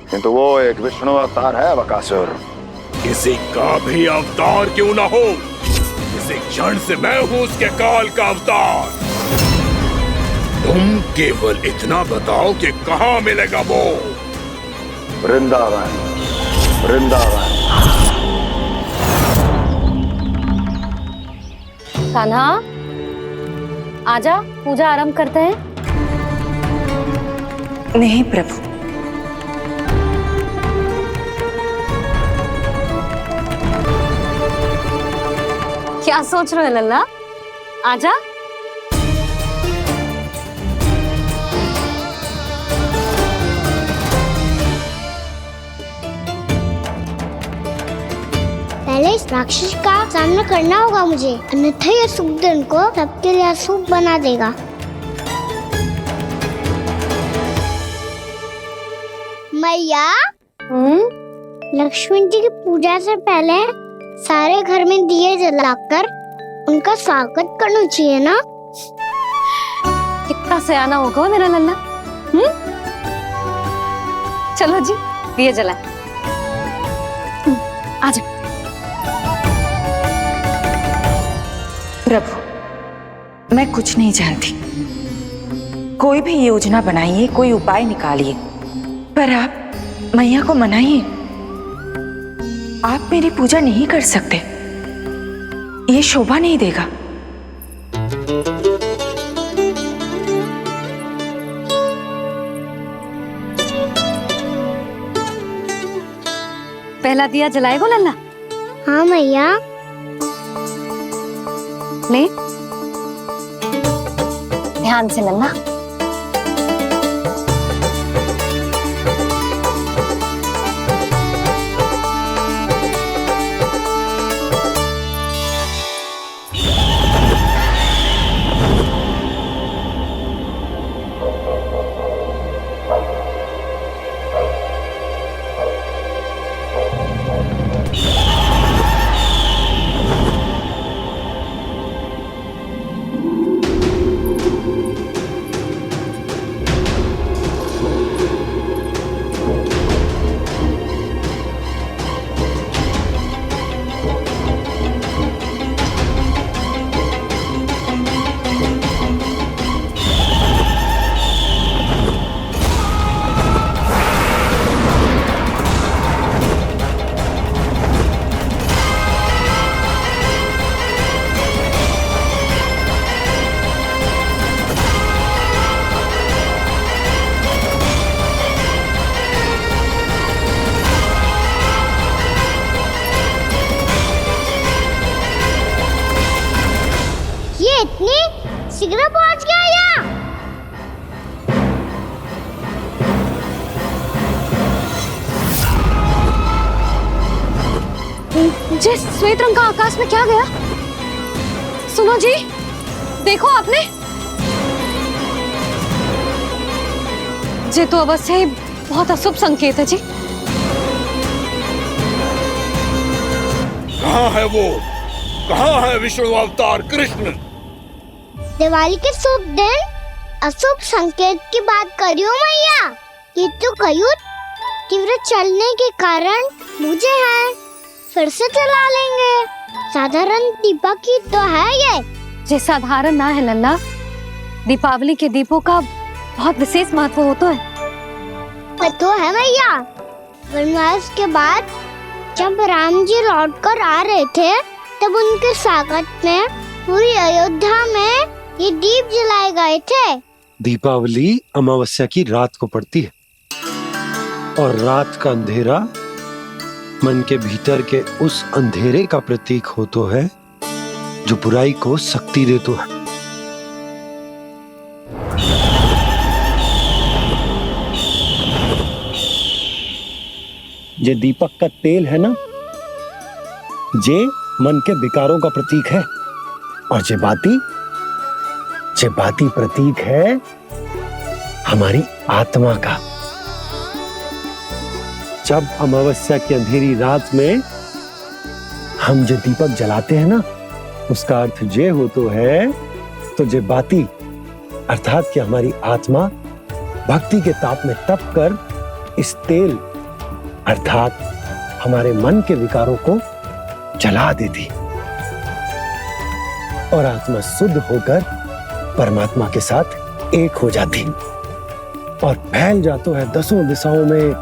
किंतु वो एक विष्णु अवतार है बकासुर। किसी का भी अवतार क्यों ना हो, इसी क्षण से मैं हूं उसके काल का अवतार। तुम केवल इतना बताओ कि कहां मिलेगा वो। वृंदावन, वृंदावन। कान्हा, आजा, पूजा आरंभ करते हैं। नहीं प्रभु, क्या सोच रहे हो लल्ला? आजा। पहले इस राक्षस का सामना करना होगा मुझे, अन्यथा ये शुभ दिन को सबके लिए अशुभ बना देगा। मैया, लक्ष्मी जी की पूजा से पहले सारे घर में दिए जलाकर उनका स्वागत करना चाहिए ना? कितना सयाना होगा मेरा लल्ला। चलो जी, दिए जलाए। आजा। प्रभु, मैं कुछ नहीं जानती। कोई भी योजना बनाइए, कोई उपाय निकालिए, पर आप मैया को मनाइए। आप मेरी पूजा नहीं कर सकते, ये शोभा नहीं देगा। पहला दिया जलाएगो लल्ला? हाँ मैया। ले, ध्यान से लल्ला। शीघ्र पहुंच गया यहाँ। जे श्वेत रंग का आकाश में क्या गया? सुनो जी, देखो आपने, जे तो अवश्य ही बहुत अशुभ संकेत है जी। कहाँ है वो? कहाँ है विष्णु अवतार कृष्ण? दिवाली के शुभ दिन अशुभ संकेत की बात कर रही हूँ मैया। ये तो कयूत तीव्र चलने के कारण मुझे है, फिर से चला लेंगे। साधारण दीपक ही तो है ये साधारण ना है लल्ला, दीपावली के दीपों का बहुत विशेष महत्व होता है। तो है मैया, वनवास के बाद जब राम जी लौट कर आ रहे थे तब उनके स्वागत में पूरी अयोध्या में ये दीप जलाए गए थे। दीपावली अमावस्या की रात को पड़ती है और रात का अंधेरा मन के भीतर के उस अंधेरे का प्रतीक हो तो है जो बुराई को शक्ति दे तो है। ये दीपक का तेल है ना, जे मन के विकारों का प्रतीक है, और जे बाती प्रतीक है हमारी आत्मा का। जब अमावस्या की अंधेरी रात में हम जो दीपक जलाते हैं ना, उसका अर्थ ये हो तो है, तो जे बाती अर्थात कि हमारी आत्मा भक्ति के ताप में तप कर इस तेल अर्थात हमारे मन के विकारों को जला देती और आत्मा शुद्ध होकर परमात्मा के साथ एक हो जाती और फैल जाता है दसों दिशाओं में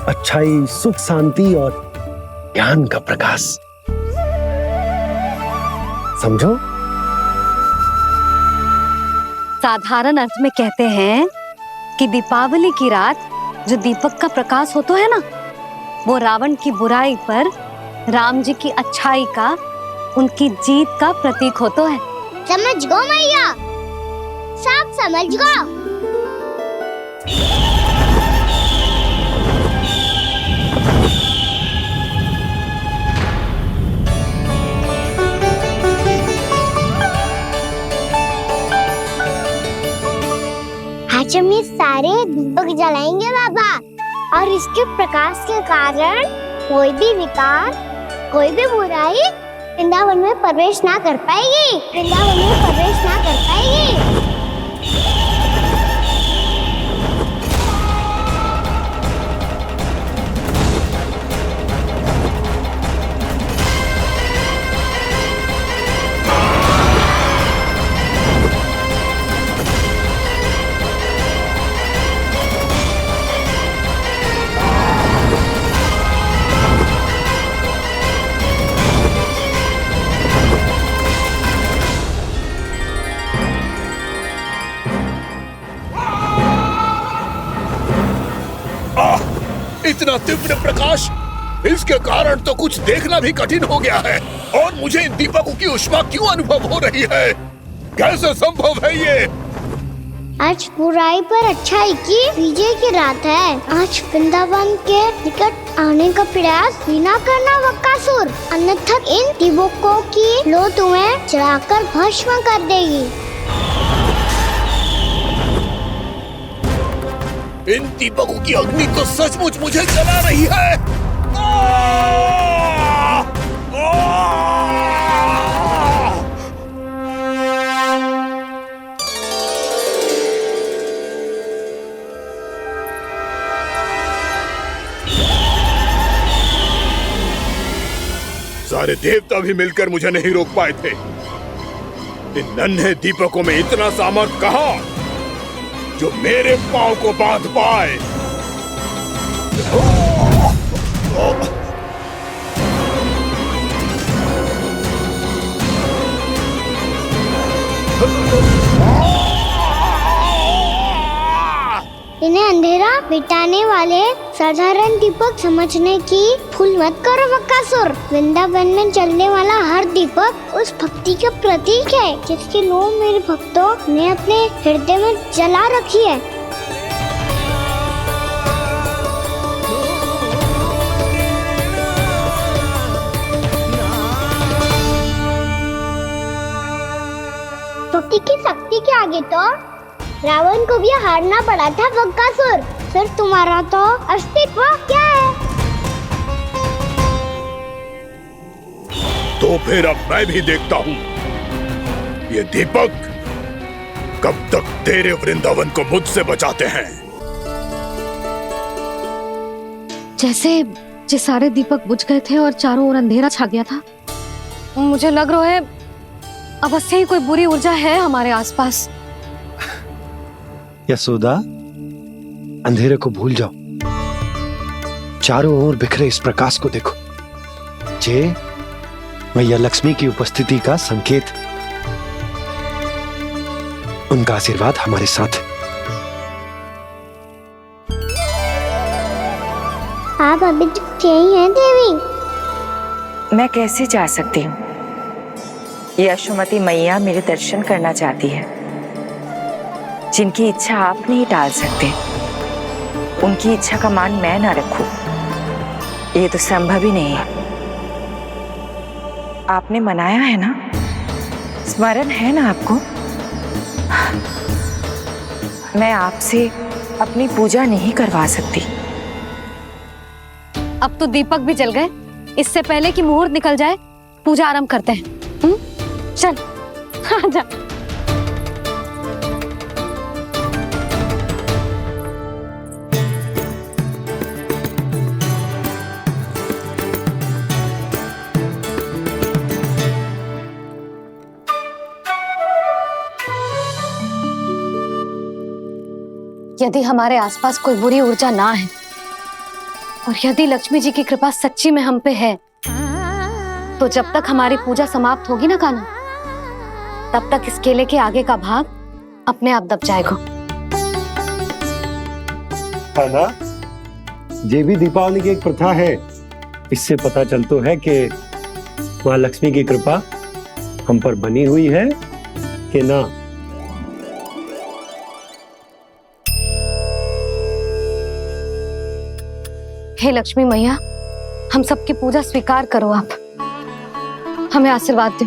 अच्छाई, सुख, शांति और ज्ञान का प्रकाश। समझो? साधारण अर्थ में कहते हैं कि दीपावली की रात जो दीपक का प्रकाश होता है ना, वो रावण की बुराई पर राम जी की अच्छाई का, उनकी जीत का प्रतीक होता है। समझ गो मैया, सब समझ गो। आज हम ये सारे दीपक जलाएंगे बाबा, और इसके प्रकाश के कारण कोई भी विकार, कोई भी बुराई वृंदावन में प्रवेश ना कर पाएगी, वृंदावन में प्रवेश ना कर पाएगी। इतना तीव्र प्रकाश, इसके कारण तो कुछ देखना भी कठिन हो गया है। और मुझे इन दीपकों की ऊष्मा क्यों अनुभव हो रही है? कैसे संभव है ये? आज बुराई पर अच्छाई की विजय की रात है। आज वृंदावन के निकट आने का प्रयास भी ना करना बकासुर, अन्यथा इन दीपकों की लो तुम्हें जलाकर भस्म कर देगी। इन दीपकों की अग्नि तो सचमुच मुझे जला रही है। सारे देवता भी मिलकर मुझे नहीं रोक पाए थे। इन नन्हे दीपकों में इतना सामर्थ्य कहां जो मेरे पांव को बांध पाए। इन्हें अंधेरा मिटाने वाले साधारण दीपक समझने की भूल मत करो बकासुर। वृंदावन में जलने वाला हर दीपक उस भक्ति का प्रतीक है जिसकी लो मेरे भक्तों ने अपने हृदय में जला रखी है। भक्ति की शक्ति के आगे तो रावण को भी हारना पड़ा था बकासुर। फिर तुम्हारा तो अस्तित्व क्या है? तो फिर अब मैं भी देखता हूँ ये दीपक कब तक तेरे वृंदावन को मुझसे बचाते हैं। जैसे ये सारे दीपक बुझ गए थे और चारों ओर अंधेरा छा गया था, मुझे लग रहा है अवश्य ही कोई बुरी ऊर्जा है हमारे आसपास। यशोदा, अंधेरे को भूल जाओ, चारों ओर बिखरे इस प्रकाश को देखो। जे मैया लक्ष्मी की उपस्थिति का संकेत, उनका आशीर्वाद हमारे साथ। आप अभी तक यही हैं देवी? मैं कैसे जा सकती हूँ? यशोमती मैया मेरे दर्शन करना चाहती है। जिनकी इच्छा आप नहीं टाल सकते, उनकी इच्छा का मान मैं ना रखूं, ये तो संभव ही नहीं है। आपने मनाया है ना, स्मरण है ना आपको? मैं आपसे अपनी पूजा नहीं करवा सकती। अब तो दीपक भी जल गए, इससे पहले कि मुहूर्त निकल जाए पूजा आरंभ करते हैं। चल, आजा। यदि हमारे आसपास कोई बुरी ऊर्जा ना है और यदि लक्ष्मी जी की कृपा सच्ची में हम पे है, तो जब तक हमारी पूजा समाप्त होगी ना कान्हा, तब तक इस केले के आगे का भाग अपने आप दब जाएगा। कान्हा, ये भी दीपावली की एक प्रथा है। इससे पता चलता है कि माँ लक्ष्मी की कृपा हम पर बनी हुई है कि ना। हे लक्ष्मी मैया, हम सबकी पूजा स्वीकार करो, आप हमें आशीर्वाद दो।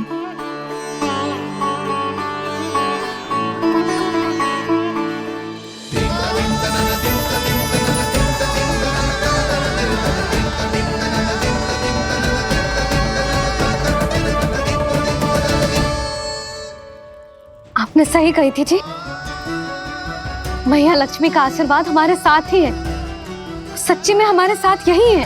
आपने सही कही थी जी, मैया लक्ष्मी का आशीर्वाद हमारे साथ ही है, सच्ची में हमारे साथ यही है।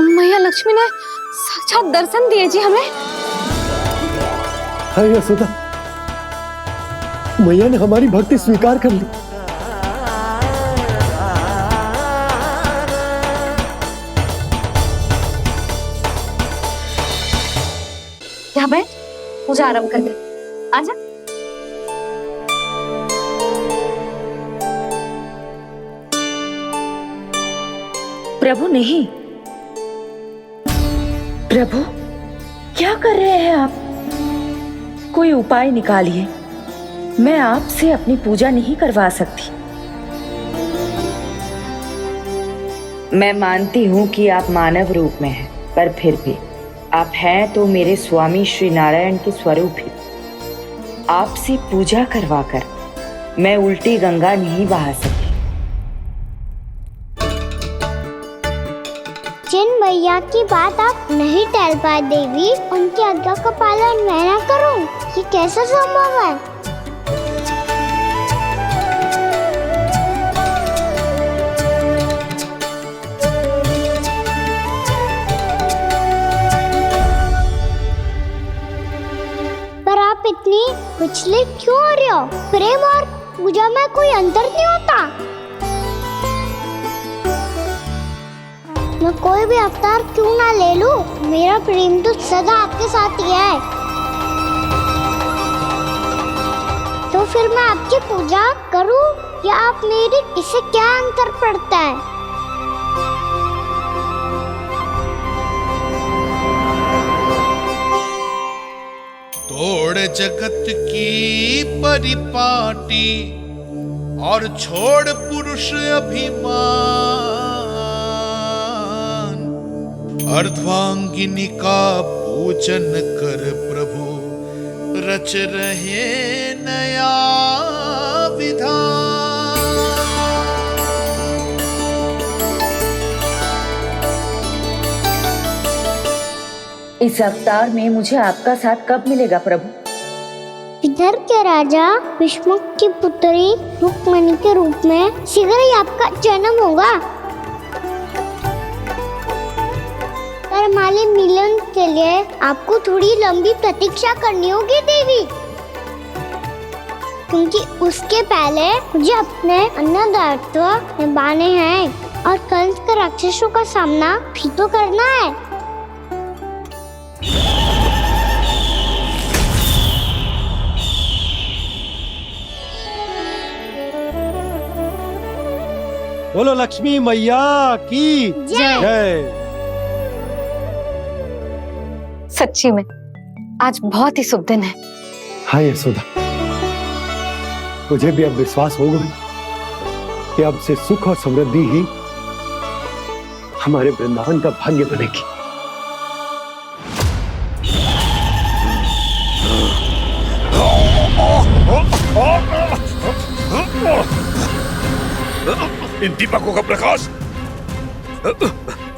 मैया लक्ष्मी ने साक्षात दर्शन दिए जी हमें। हाँ यशोदा, मैया ने हमारी भक्ति स्वीकार कर ली। क्या बैठ, पूजा आरंभ कर दे। आजा। प्रभु नहीं, प्रभु क्या कर रहे हैं आप? कोई उपाय निकालिए, मैं आपसे अपनी पूजा नहीं करवा सकती। मैं मानती हूँ कि आप मानव रूप में हैं, पर फिर भी आप हैं तो मेरे स्वामी श्री नारायण के स्वरूप ही। आपसे पूजा करवाकर मैं उल्टी गंगा नहीं बहा सकती। जिन भैया की बात आप नहीं टल पाए देवी, उनकी आज्ञा का पालन मैं ना करूं, ये कैसे संभव है? पर आप इतनी विचलित क्यों हो रहे हो? प्रेम और पूजा में कोई अंतर नहीं होता। मैं कोई भी अवतार क्यों ना ले लूं, मेरा प्रेम तो सदा आपके साथ ही है। तो फिर मैं आपकी पूजा करूं या आप मेरी, इससे क्या अंतर पड़ता है? तोड़ जगत की परिपाटी और छोड़ पुरुष अभिमान, अर्धांगिनी का पूजन कर प्रभु रच रहे नया विधान। इस अवतार में मुझे आपका साथ कब मिलेगा प्रभु? इधर के राजा विष्णुमुख की पुत्री रुक्मणी के रूप में शीघ्र ही आपका जन्म होगा। पर हमारे मिलन के लिए आपको थोड़ी लंबी प्रतीक्षा करनी होगी देवी, क्योंकि उसके पहले मुझे अपने अन्य दायित्व निभाने हैं और कंस के राक्षसों का सामना भी तो करना है। बोलो लक्ष्मी मैया की जय। सच्ची में आज बहुत ही शुभ दिन है। हाँ यशोदा, मुझे भी अब विश्वास हो गया कि अब से सुख और समृद्धि ही हमारे वृंदावन का भाग्य बनेगी। इन दीपकों का प्रकाश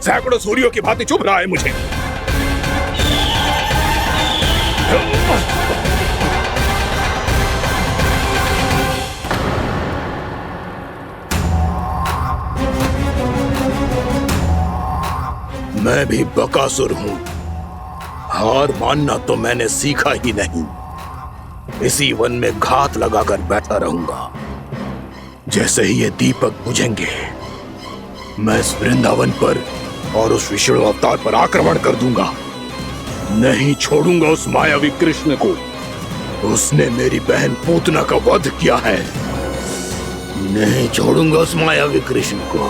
सैकड़ों सूर्यों की भांति चुभ रहा है मुझे। मैं भी बकासुर हूं। हार मानना तो मैंने सीखा ही नहीं। इसी वन में घात लगाकर बैठा रहूंगा। जैसे ही ये दीपक बुझेंगे, मैं इस वृंदावन पर और उस विष्णु अवतार पर आक्रमण कर दूंगा। नहीं छोड़ूंगा उस मायावी कृष्ण को। उसने मेरी बहन पूतना का वध किया है। नहीं छोड़ूंगा उस मायावी कृष्ण को।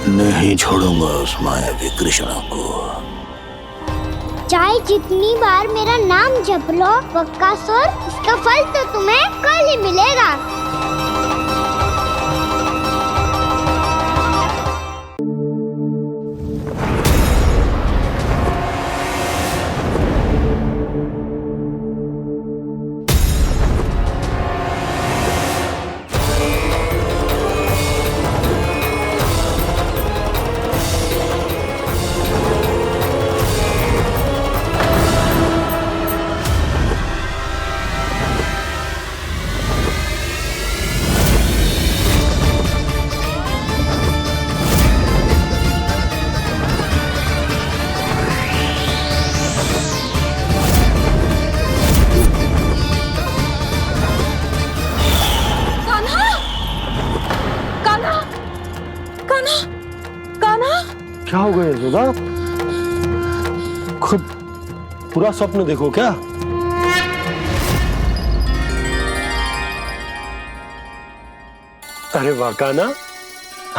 नहीं छोड़ूंगा उस मायावी कृष्ण को। चाहे जितनी बार मेरा नाम जप लो बकासुर, इसका फल तो तुम्हें कल ही मिलेगा। क्या हो गया यशोदा? खुद पूरा स्वप्न देखो क्या? अरे वाह कान्हा,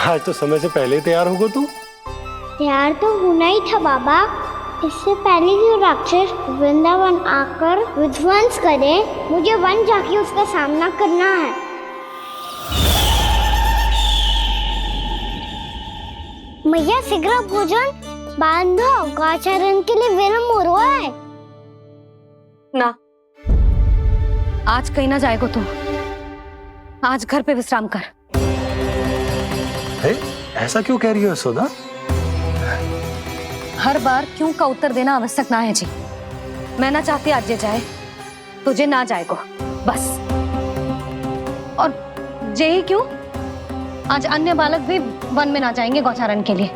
आज तो समय से पहले तैयार होगा तू। तैयार तो होना ही था बाबा। इससे पहले कि वो राक्षस वृंदावन आकर विध्वंस करे, मुझे वन जाके उसका सामना करना है। मैया शीघ्र भोजन बांधो, गौचरण के लिए विलंब हो रहा है। ना, आज कहीं ना जाएगा तुम। आज घर पे विश्राम कर। ऐसा क्यों कह रही हो यशोदा? हर बार क्यों का उत्तर देना आवश्यक ना है जी। मैं ना चाहती आज ये जाए, तुझे ना जाएगा बस। और यही क्यों, आज अन्य बालक भी वन में ना जाएंगे गौचारण के लिए।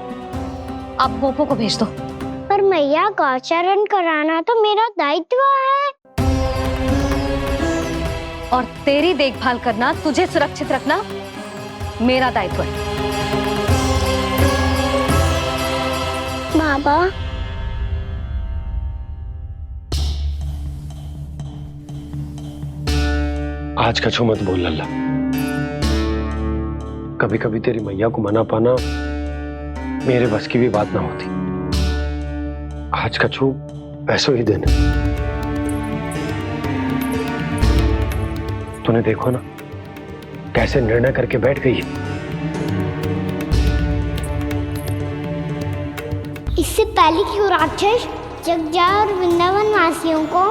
आप गोपो को भेज दो। पर मैया गौचरण कराना तो मेरा दायित्व है। और तेरी देखभाल करना, तुझे सुरक्षित रखना मेरा दायित्व है। बाबा, आज कछु मत बोल लल्ला। कभी कभी तेरी मैया को मना पाना मेरे बस की भी बात ना होती। आज कछु पैसों ही देने। तूने देखो ना कैसे निर्णय करके बैठ गई है। इससे पहले कि वो राक्षस जगजा और वृंदावन वासियों को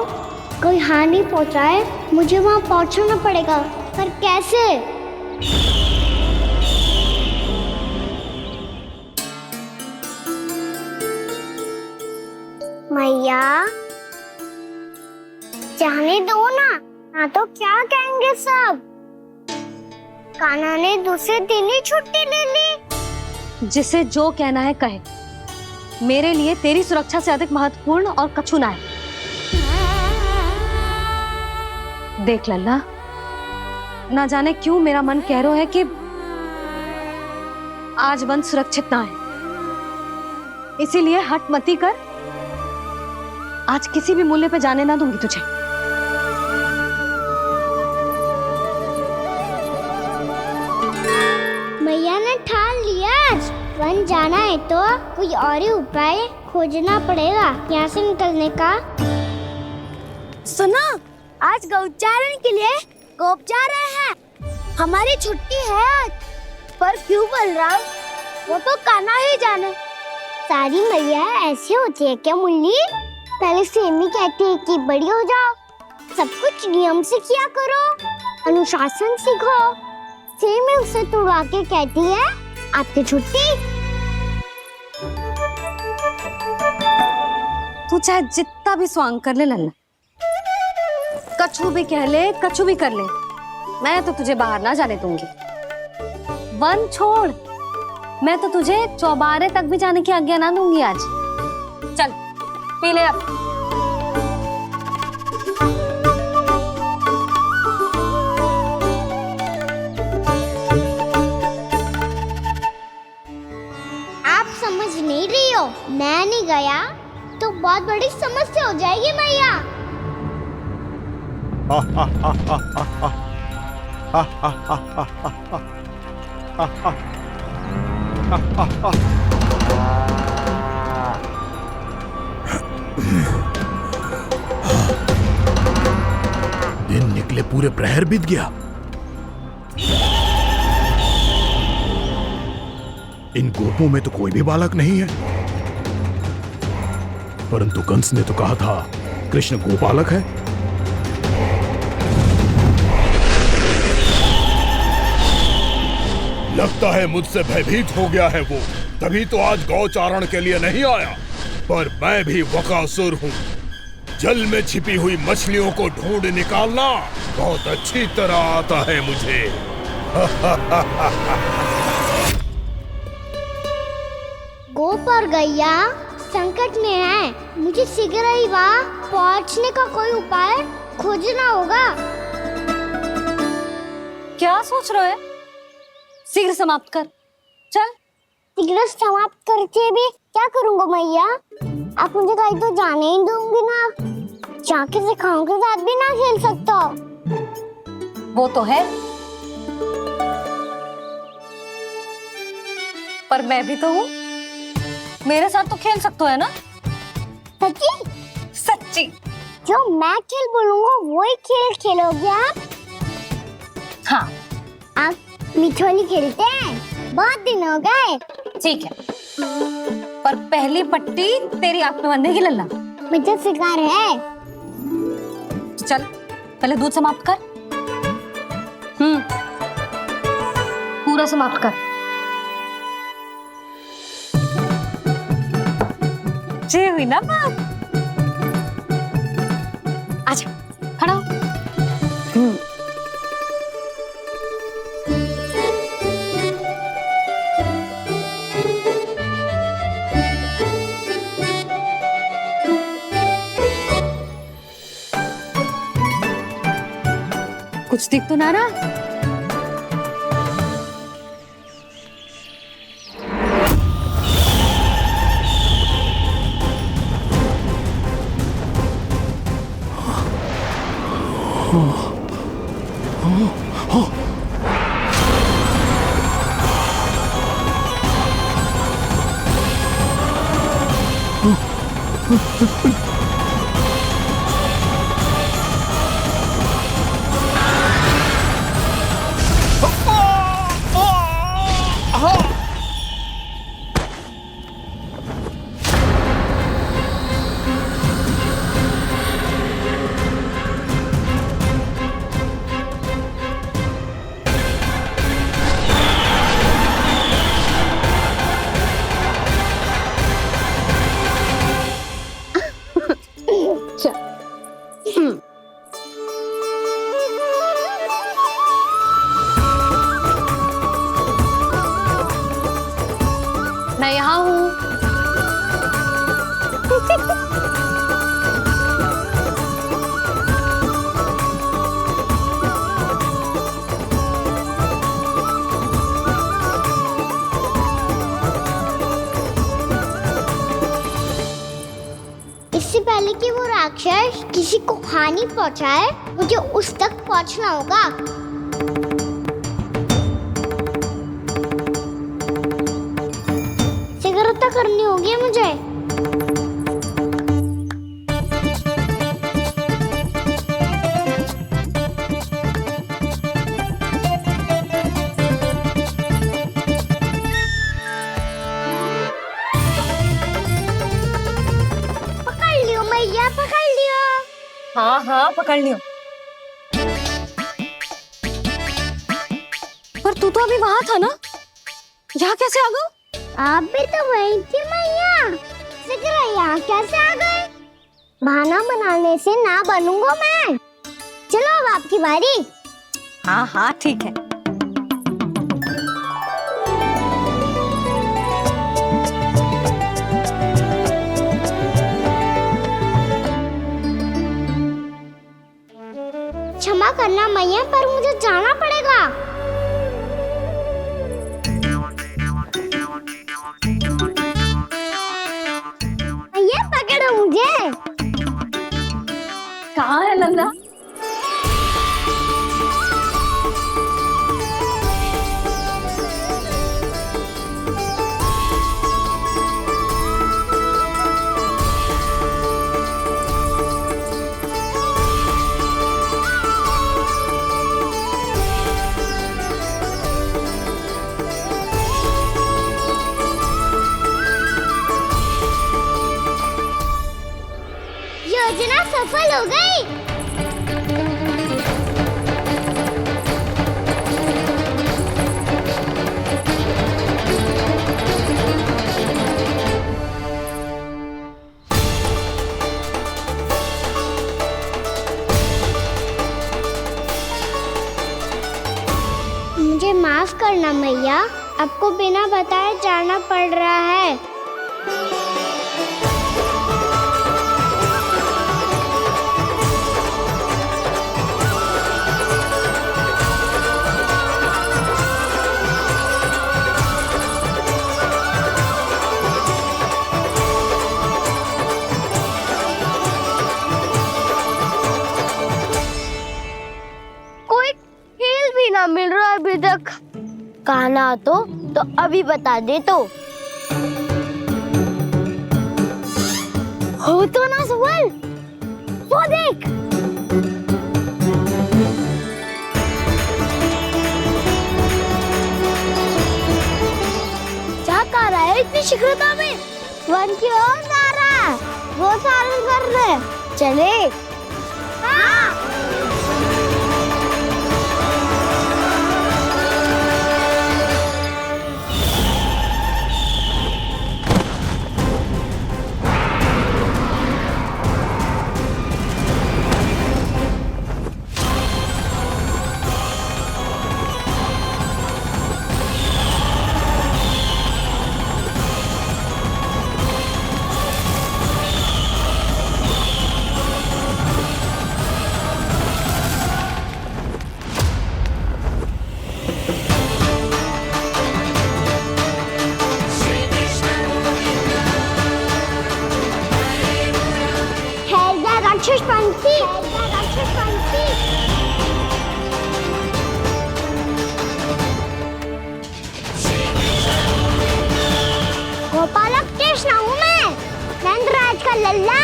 कोई हानि पहुंचाए, मुझे वहां पहुंचना पड़ेगा। पर कैसे? मैया, जाने दो ना तो क्या कहेंगे सब। कान्हा ने दूसरे दिन ही छुट्टी ले ली। जिसे जो कहना है कहे। मेरे लिए तेरी सुरक्षा से अधिक महत्वपूर्ण और कछु ना है। देख लल्ला, ना जाने क्यों मेरा मन कह रहा है कि आज वन सुरक्षित ना है। इसीलिए हट मती कर। आज किसी भी मूल्य पे जाने ना दूंगी तुझे। मैया ने ठान लिया, आज वन जाना है तो कोई और ही उपाय खोजना पड़ेगा यहाँ से निकलने का। सुनो, आज गौचारण के लिए गोप जा रहे हैं। हमारी छुट्टी है आज। पर क्यों बलराम? वो तो कान्हा ही जाने। सारी मैया ऐसी होती है क्या मुन्नी? पहले सेमी कहती है कि बड़ी हो जाओ, सब कुछ नियम से किया करो, अनुशासन सीखो। सेमी उसे तुड़वा के कहती है आपकी छुट्टी। तू चाहे जितना भी स्वांग कर ले लल्ला, कछु भी कह ले, कछु भी कर ले, मैं तो तुझे बाहर ना जाने दूंगी। वन छोड़, मैं तो तुझे चौबारे तक भी जाने की आज्ञा ना दूंगी आज। चल पी ले अब। आप समझ नहीं रही हो, मैं नहीं गया तो बहुत बड़ी समस्या हो जाएगी मैया। दिन निकले पूरे प्रहर बीत गया। इन गोपों में तो कोई भी बालक नहीं है, परंतु कंस ने तो कहा था कृष्ण गोपालक है। लगता है मुझसे भयभीत हो गया है वो, तभी तो आज गौचारण के लिए नहीं आया। पर मैं भी वकासुर हूँ, जल में छिपी हुई मछलियों को ढूंढ निकालना बहुत अच्छी तरह आता है मुझे। गोप और गैया संकट में है, मुझे शीघ्र ही वहाँ पहुँचने का कोई उपाय खोजना होगा। क्या सोच रहे हो? शीघ्र समाप्त कर, चल। शीघ्र समाप्त करके भी क्या करूँगा मैया? आप मुझे कहीं तो जाने ही दूंगी ना, जाके सिखाओं के साथ भी ना खेल सकता। वो तो है, पर मैं भी तो हूँ, मेरे साथ तो खेल सकते हो है ना? सच्ची? सच्ची। जो मैं खेल बोलूँगा वही खेल खेलोगे आप? हाँ। आप मिठोली खेलते हैं? बहुत दिन हो गए। ठीक है, पर पहली पट्टी तेरी आंख में बंधेगी लल्ला। मुझे शिकार है। चल पहले दूध समाप्त कर। पूरा समाप्त कर। जी हुई ना बात? आजा खड़ा हो। कुछ दिख तो ना रहा? मैं यहाँ हूँ। इससे पहले कि वो राक्षस किसी को हानि पहुंचाए, मुझे उस तक पहुंचना होगा। शीघ्रता करनी होगी मुझे। पकड़ लियो मैया, पकड़ लियो। हाँ हाँ पकड़ लियो। पर तू तो अभी वहां था ना, यहाँ कैसे आ गया? आप भी तो वही थी मैया, शीघ्र यहाँ कैसे आ गए? बहाना बनाने से ना बनूंगा मैं। चलो अब आपकी बारी। हाँ हाँ ठीक है। करना मैया, पर मुझे जाना पड़ेगा। मैया पकड़ो मुझे। कहाँ है नंदा? योजना सफल हो गई। मुझे माफ करना मैया, आपको बिना बताए जाना पड़ रहा है। कोई खेल भी ना मिल रहा अभी तक। कहना तो अभी बता दे तो। हो तो ना सवाल, वो देख। क्या कर रहा है इतनी शीघ्रता में? वन की ओर जा रहा है, वो सारे कर रहे। चले। हाँ। राक्षस पंछी, राक्षस पंछी। गोपालक कृष्ण हूँ मैं, नंदराज का लल्ला,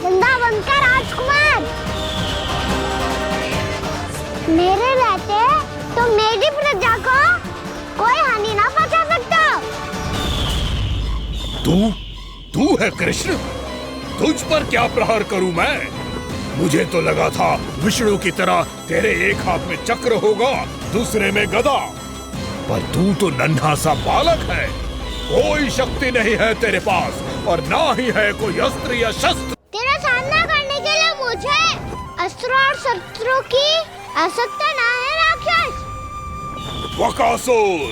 वृंदावन का राजकुमार। मेरे रहते तो मेरी प्रजा को कोई हानि ना पहुंचा सकता। तू है कृष्ण? तुझ पर क्या प्रहार करूं मैं? मुझे तो लगा था विष्णु की तरह तेरे एक हाथ में चक्र होगा, दूसरे में गदा, पर तू तो नन्हा सा बालक है। कोई शक्ति नहीं है तेरे पास और ना ही है कोई अस्त्र या शस्त्र। तेरा सामना करने के लिए मुझे अस्त्रों और शस्त्रों की आवश्यकता ना है राक्षस। वकासुर,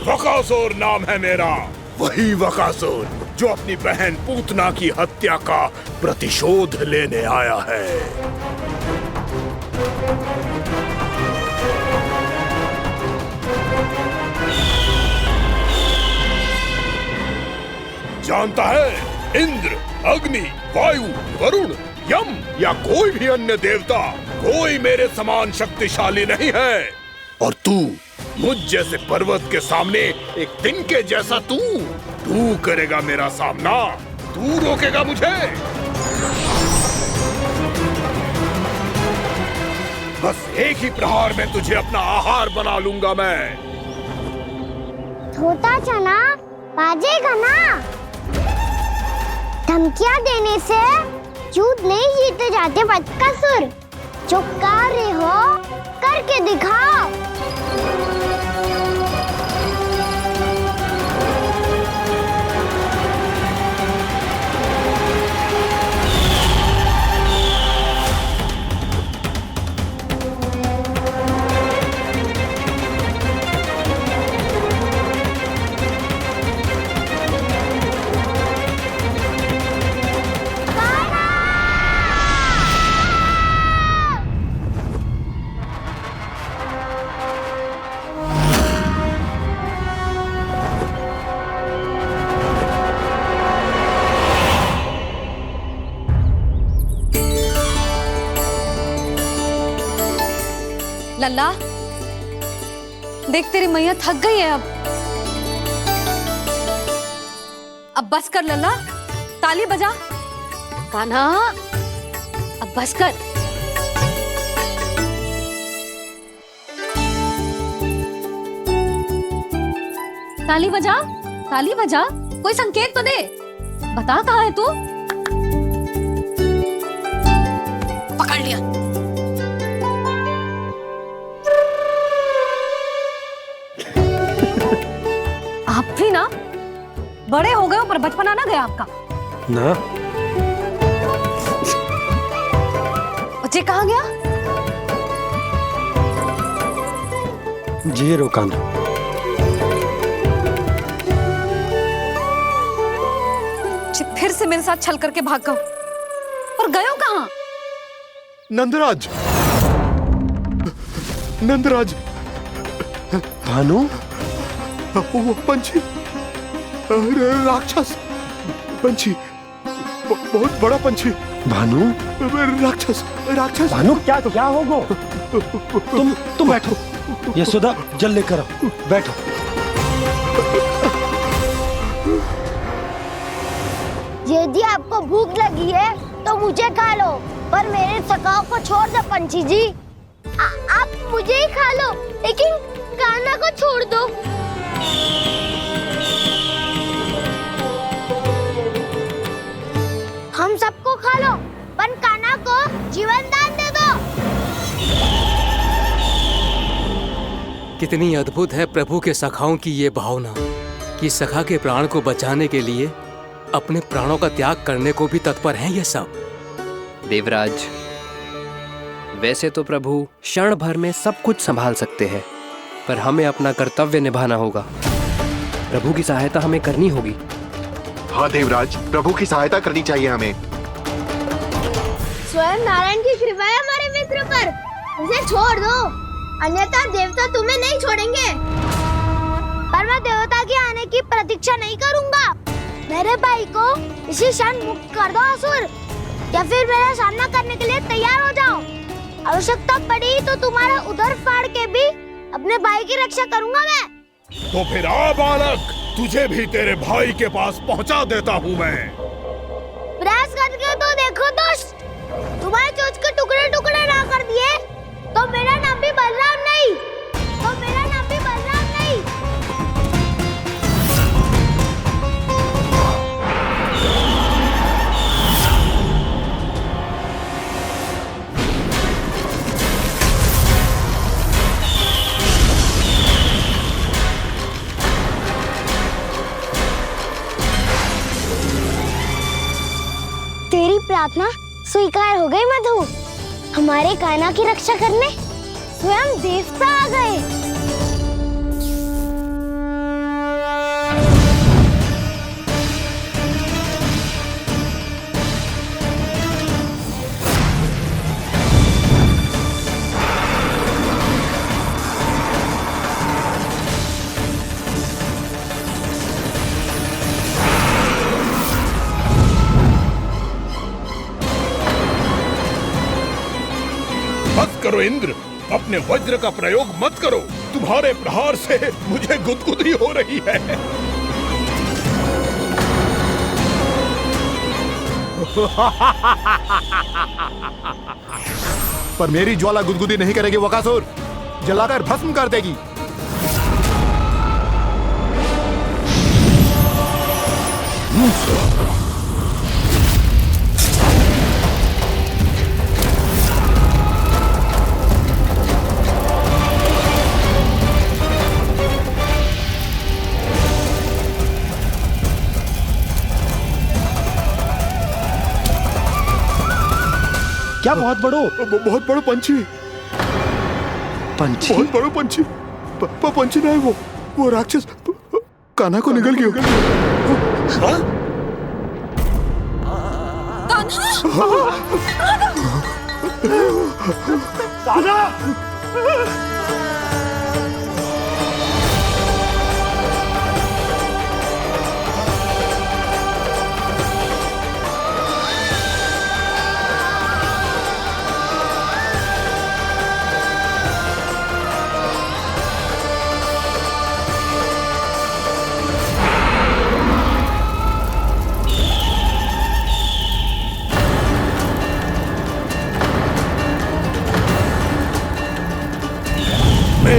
वकासुर नाम है मेरा, वही वकासुर जो अपनी बहन पूतना की हत्या का प्रतिशोध लेने आया है। जानता है, इंद्र, अग्नि, वायु, वरुण, यम या कोई भी अन्य देवता कोई मेरे समान शक्तिशाली नहीं है। और तू मुझ जैसे पर्वत के सामने एक तिनके जैसा तू करेगा मेरा सामना? तू रोकेगा मुझे? बस एक ही प्रहार में तुझे अपना आहार बना लूंगा मैं। छोटा चना बाजेगा ना। धमकियां देने से युद्ध नहीं जीते जाते बदकसूर। जो कार्य हो करके दिखाओ। लल्ला, देख तेरी मैया थक गई है अब बस कर लल्ला, ताली बजा। कान्हा, अब बस कर। ताली बजा, ताली बजा, कोई संकेत तो दे, बता कहाँ है तू? पकड़ लिया। आप भी ना बड़े हो गए हो पर बचपना ना गया आपका ना। बच्चे कहाँ गया? जी रोकाना। फिर से मेरे साथ छल करके भाग गए और गए हो कहाँ? नंदराज, नंदराज। भानु, वो पंछी, राक्षस पंछी, बहुत बड़ा पंछी। भानु, राक्षस, राक्षस। भानु, क्या क्या होगा? तुम बैठो, यशोदा जल लेकर आओ, बैठो। यदि आपको भूख लगी है तो मुझे खा लो, पर मेरे सखाओं को छोड़ दो पंछी जी। आप मुझे ही खा लो, लेकिन कान्हा को छोड़ दो। हम सबको खा लो, पर कान्हा को जीवन दान दे दो। कितनी अद्भुत है प्रभु के सखाओं की ये भावना कि सखा के प्राण को बचाने के लिए अपने प्राणों का त्याग करने को भी तत्पर हैं ये सब। देवराज, वैसे तो प्रभु क्षण भर में सब कुछ संभाल सकते हैं, पर हमें अपना कर्तव्य निभाना होगा। प्रभु की सहायता हमें करनी होगी। हाँ देवराज, प्रभु की सहायता करनी चाहिए हमें। स्वयं नारायण की कृपा है हमारे मित्र पर, उसे छोड़ दो, अन्यथा देवता तुम्हें नहीं छोड़ेंगे। पर मैं देवता के आने की प्रतीक्षा नहीं करूंगा। मेरे भाई को इसी क्षण मुक्त कर दो असुर, या फिर मेरा सामना करने के लिए तैयार हो जाओ। आवश्यकता पड़ी तो तुम्हारा उधर फाड़ के भी अपने भाई की रक्षा करूंगा मैं। तो फिर आ बालक, तुझे भी तेरे भाई के पास पहुंचा देता हूँ मैं। प्रयास करके तो देखो दोस्त, तुम्हारे चोंच के टुकड़े टुकड़े ना कर दिए तो मेरा नाम भी बलराम नहीं, तो मेरा नाम भी बलराम नहीं। तेरी प्रार्थना स्वीकार हो गई मधु। हमारे कान्हा की रक्षा करने स्वयं देवता आ गए। बस करो इंद्र, अपने वज्र का प्रयोग मत करो। तुम्हारे प्रहार से मुझे गुदगुदी हो रही है। पर मेरी ज्वाला गुदगुदी नहीं करेगी वकासुर, जलाकर भस्म कर देगी। क्या बहुत बड़ो? बहुत बड़ा पंछी। पंछी? बहुत बड़ा पंछी। पंछी नहीं, वो राक्षस कान्हा को निगल गया। हाँ? कान्हा!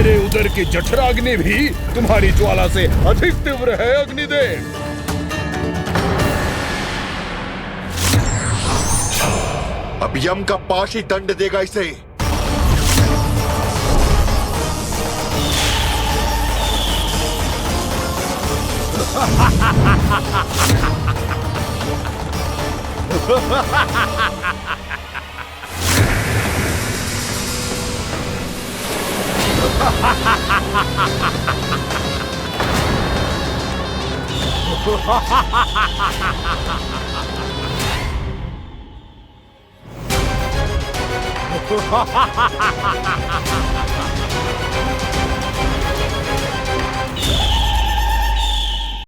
मेरे उदर की जठराग्नि भी तुम्हारी ज्वाला से अधिक तीव्र है अग्निदेव। अब यम का पाश ही दंड देगा इसे।